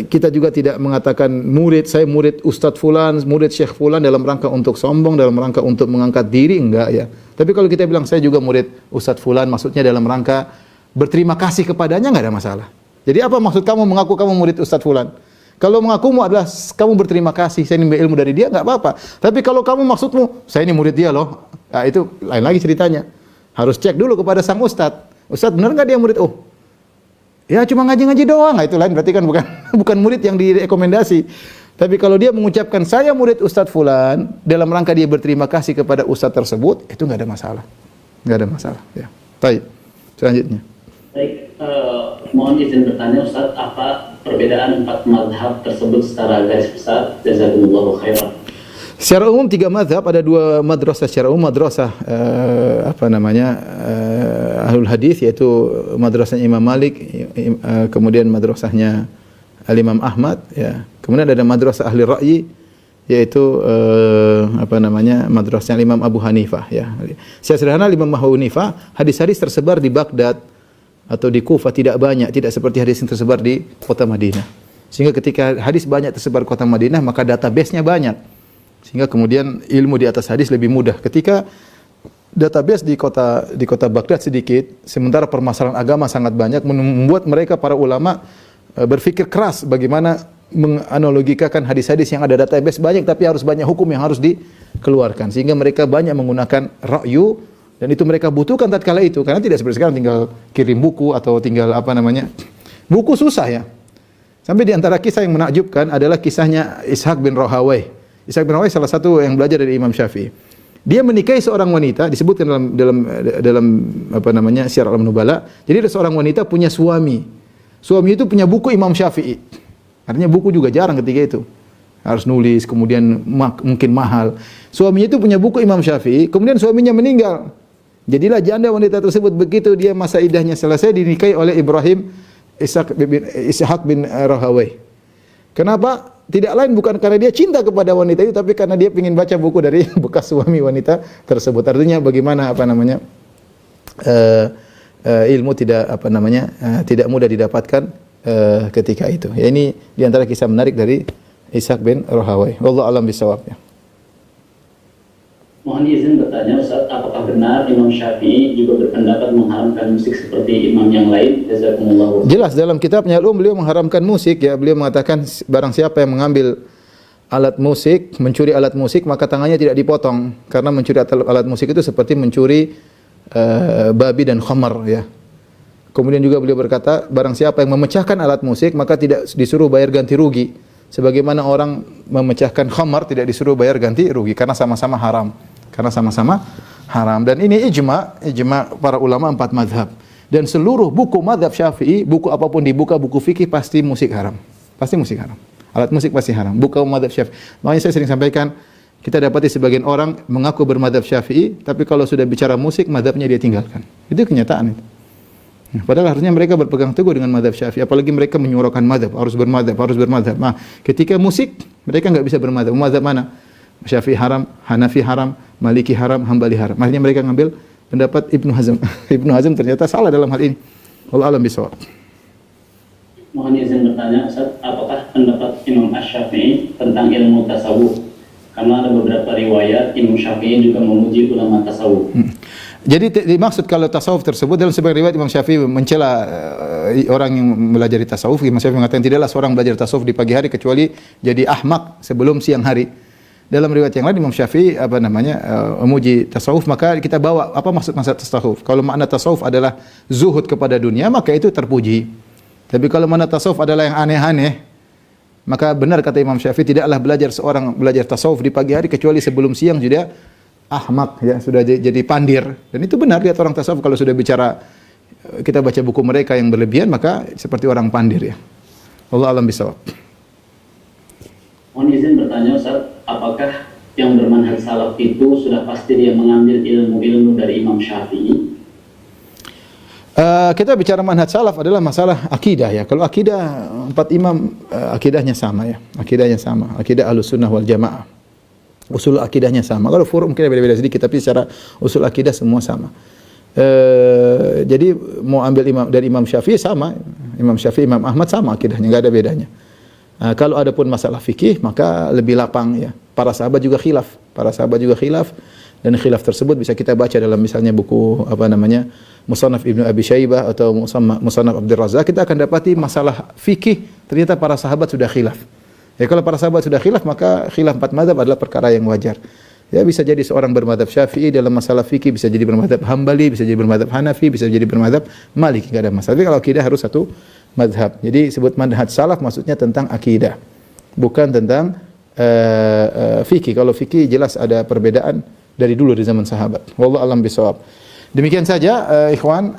kita juga tidak mengatakan murid, saya murid Ustadz Fulan, murid Syekh Fulan dalam rangka untuk sombong, dalam rangka untuk mengangkat diri, enggak ya. Tapi kalau kita bilang saya juga murid Ustadz Fulan, maksudnya dalam rangka berterima kasih kepadanya, nggak ada masalah. Jadi apa maksud kamu mengaku kamu murid Ustadz Fulan? Kalau mengakumu adalah kamu berterima kasih, saya nimba ilmu dari dia, enggak apa-apa. Tapi kalau kamu maksudmu, saya ini murid dia loh, nah, itu lain lagi ceritanya. Harus cek dulu kepada sang ustadz. Ustadz benar nggak dia murid? Oh, ya cuma ngaji-ngaji doang. Nah, itu lain berarti kan bukan murid yang direkomendasi. Tapi kalau dia mengucapkan saya murid Ustadz Fulan dalam rangka dia berterima kasih kepada ustadz tersebut, itu nggak ada masalah. Nggak ada masalah. Ya. Baik. Selanjutnya. Baik, mohon izin bertanya Ustaz, apa perbedaan 4 mazhab tersebut secara garis besar? Jazakumullahu khairan. Secara umum 3 mazhab, ada 2 madrasah secara umum, madrasah Ahlul Hadis, yaitu madrasahnya Imam Malik, kemudian madrasahnya Al-Imam Ahmad, ya. Kemudian ada madrasah Ahli Ra'yi, yaitu madrasahnya Imam Abu Hanifah, ya. Secara sederhana Imam Abu Hanifah, hadis-hadis tersebar di Baghdad atau di Kufah tidak banyak, tidak seperti hadis yang tersebar di kota Madinah. Sehingga ketika hadis banyak tersebar di kota Madinah, maka database-nya banyak. Sehingga kemudian ilmu di atas hadis lebih mudah. Ketika database di kota Baghdad sedikit, sementara permasalahan agama sangat banyak, membuat mereka para ulama berpikir keras bagaimana menganalogikakan hadis-hadis yang ada database banyak tapi harus banyak hukum yang harus dikeluarkan. Sehingga mereka banyak menggunakan ra'yu, dan itu mereka butuhkan tatkala itu, karena tidak seperti sekarang tinggal kirim buku atau tinggal buku susah ya. Sampai di antara kisah yang menakjubkan adalah kisahnya Ishaq bin Rahawayh. Ishaq bin Rahawayh salah satu yang belajar dari Imam Syafi'i. Dia menikahi seorang wanita, disebutkan dalam Syiar Alamin Nubala. Jadi ada seorang wanita punya suami. Suami itu punya buku Imam Syafi'i. Artinya buku juga jarang ketika itu. Harus nulis, kemudian mungkin mahal. Suaminya itu punya buku Imam Syafi'i, kemudian suaminya meninggal. Jadilah janda wanita tersebut, begitu dia masa iddahnya selesai dinikahi oleh Ibrahim Ishaq bin Rahawayh. Kenapa? Tidak lain bukan karena dia cinta kepada wanita itu, tapi karena dia ingin baca buku dari bekas suami wanita tersebut. Artinya bagaimana ilmu tidak mudah didapatkan ketika itu. Ya, ini di antara kisah menarik dari Ishaq bin Rahawayh. Wallahu a'lam bishawab. Mohon izin bertanya Ustaz, apakah benar Imam Syafi'i juga berpendapat mengharamkan musik seperti imam yang lain? Jazakumullahu. Jelas dalam kitabnya beliau mengharamkan musik, ya. Beliau mengatakan barang siapa yang mengambil alat musik, mencuri alat musik, maka tangannya tidak dipotong, karena mencuri alat musik itu seperti mencuri babi dan khamar, ya. Kemudian juga beliau berkata, barang siapa yang memecahkan alat musik, maka tidak disuruh bayar ganti rugi. Sebagaimana orang memecahkan khamar tidak disuruh bayar ganti rugi, karena sama-sama haram. Dan ini ijma para ulama 4 mazhab. Dan seluruh buku mazhab Syafi'i, buku apapun dibuka, buku fikih, pasti musik haram. Pasti musik haram. Alat musik pasti haram. Buku mazhab Syafi'i. Makanya saya sering sampaikan, kita dapati sebagian orang mengaku bermadzhab Syafi'i, tapi kalau sudah bicara musik, mazhabnya dia tinggalkan. Itu kenyataan itu. Padahal harusnya mereka berpegang teguh dengan mazhab Syafi'i, apalagi mereka menyuarakan mazhab, harus bermadzhab. Nah, ketika musik, mereka enggak bisa bermadzhab. Mazhab mana? Syafi'i haram, Hanafi haram, Maliki haram, Hambali haram. Akhirnya mereka ngambil pendapat Ibnu Hazm. Ibnu Hazm ternyata salah dalam hal ini. Wallahu a'lam bishawab. Mohon izin bertanya Ustaz, apakah pendapat Imam Asy-Syafi'i tentang ilmu tasawuf? Karena ada beberapa riwayat Imam Syafi'i juga memuji ulama tasawuf. Jadi dimaksud kalau tasawuf tersebut dalam sebagian riwayat Imam Syafi'i mencela orang yang belajar tasawuf. Imam Syafi'i mengatakan tidaklah seorang belajar tasawuf di pagi hari kecuali jadi ahmak sebelum siang hari. Dalam riwayat yang lain Imam Syafi'i memuji tasawuf, maka kita bawa apa maksud tasawuf. Kalau makna tasawuf adalah zuhud kepada dunia, maka itu terpuji. Tapi kalau makna tasawuf adalah yang aneh-aneh, maka benar kata Imam Syafi'i tidaklah seorang belajar tasawuf di pagi hari kecuali sebelum siang juga ahmak ya, sudah jadi pandir. Dan itu benar, lihat orang tasawuf kalau sudah bicara, kita baca buku mereka yang berlebihan maka seperti orang pandir ya. Allah alam bisawab. Mohon izin bertanya Ustaz, apakah yang bermanhaj salaf itu sudah pasti dia mengambil ilmu-ilmu dari Imam Syafi'i? Kita bicara manhaj salaf adalah masalah akidah ya. Kalau akidah, 4 imam akidahnya sama ya. Akidahnya sama. Akidah Ahlussunnah wal Jamaah. Usul akidahnya sama. Kalau furu' mungkin beda-beda sedikit, tapi secara usul akidah semua sama. Jadi mau ambil dari Imam Syafi'i sama. Imam Syafi'i, Imam Ahmad sama akidahnya, enggak ada bedanya. Kalau ada pun masalah fikih maka lebih lapang ya. Para sahabat juga khilaf. Dan khilaf tersebut bisa kita baca dalam misalnya buku Musannaf Ibnu Abi Syaibah atau Musannaf Abdul Razzaq, kita akan dapati masalah fikih ternyata para sahabat sudah khilaf. Ya kalau para sahabat sudah khilaf maka khilaf 4 mazhab adalah perkara yang wajar. Ya bisa jadi seorang bermadzhab Syafi'i dalam masalah fikih, bisa jadi bermadzhab Hambali, bisa jadi bermadzhab Hanafi, bisa jadi bermadzhab Maliki, enggak ada masalah. Tapi kalau akidah harus satu mazhab. Jadi sebut manhaj salaf maksudnya tentang akidah, bukan tentang fikih. Kalau fikih jelas ada perbedaan dari dulu di zaman sahabat. Wallahu alam bisawab. Demikian saja ikhwan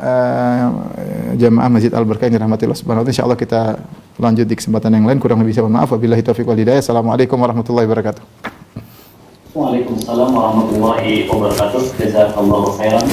jamaah Masjid Al-Barkah yang dirahmati Allah Subhanahu wa taala. Insyaallah kita lanjut di kesempatan yang lain. Kurang lebih saya mohon maaf. Wabillahi taufiq wal hidayah. Assalamualaikum warahmatullahi wabarakatuh. Waalaikumsalam warahmatullahi wabarakatuh. Jazakallahu khairan.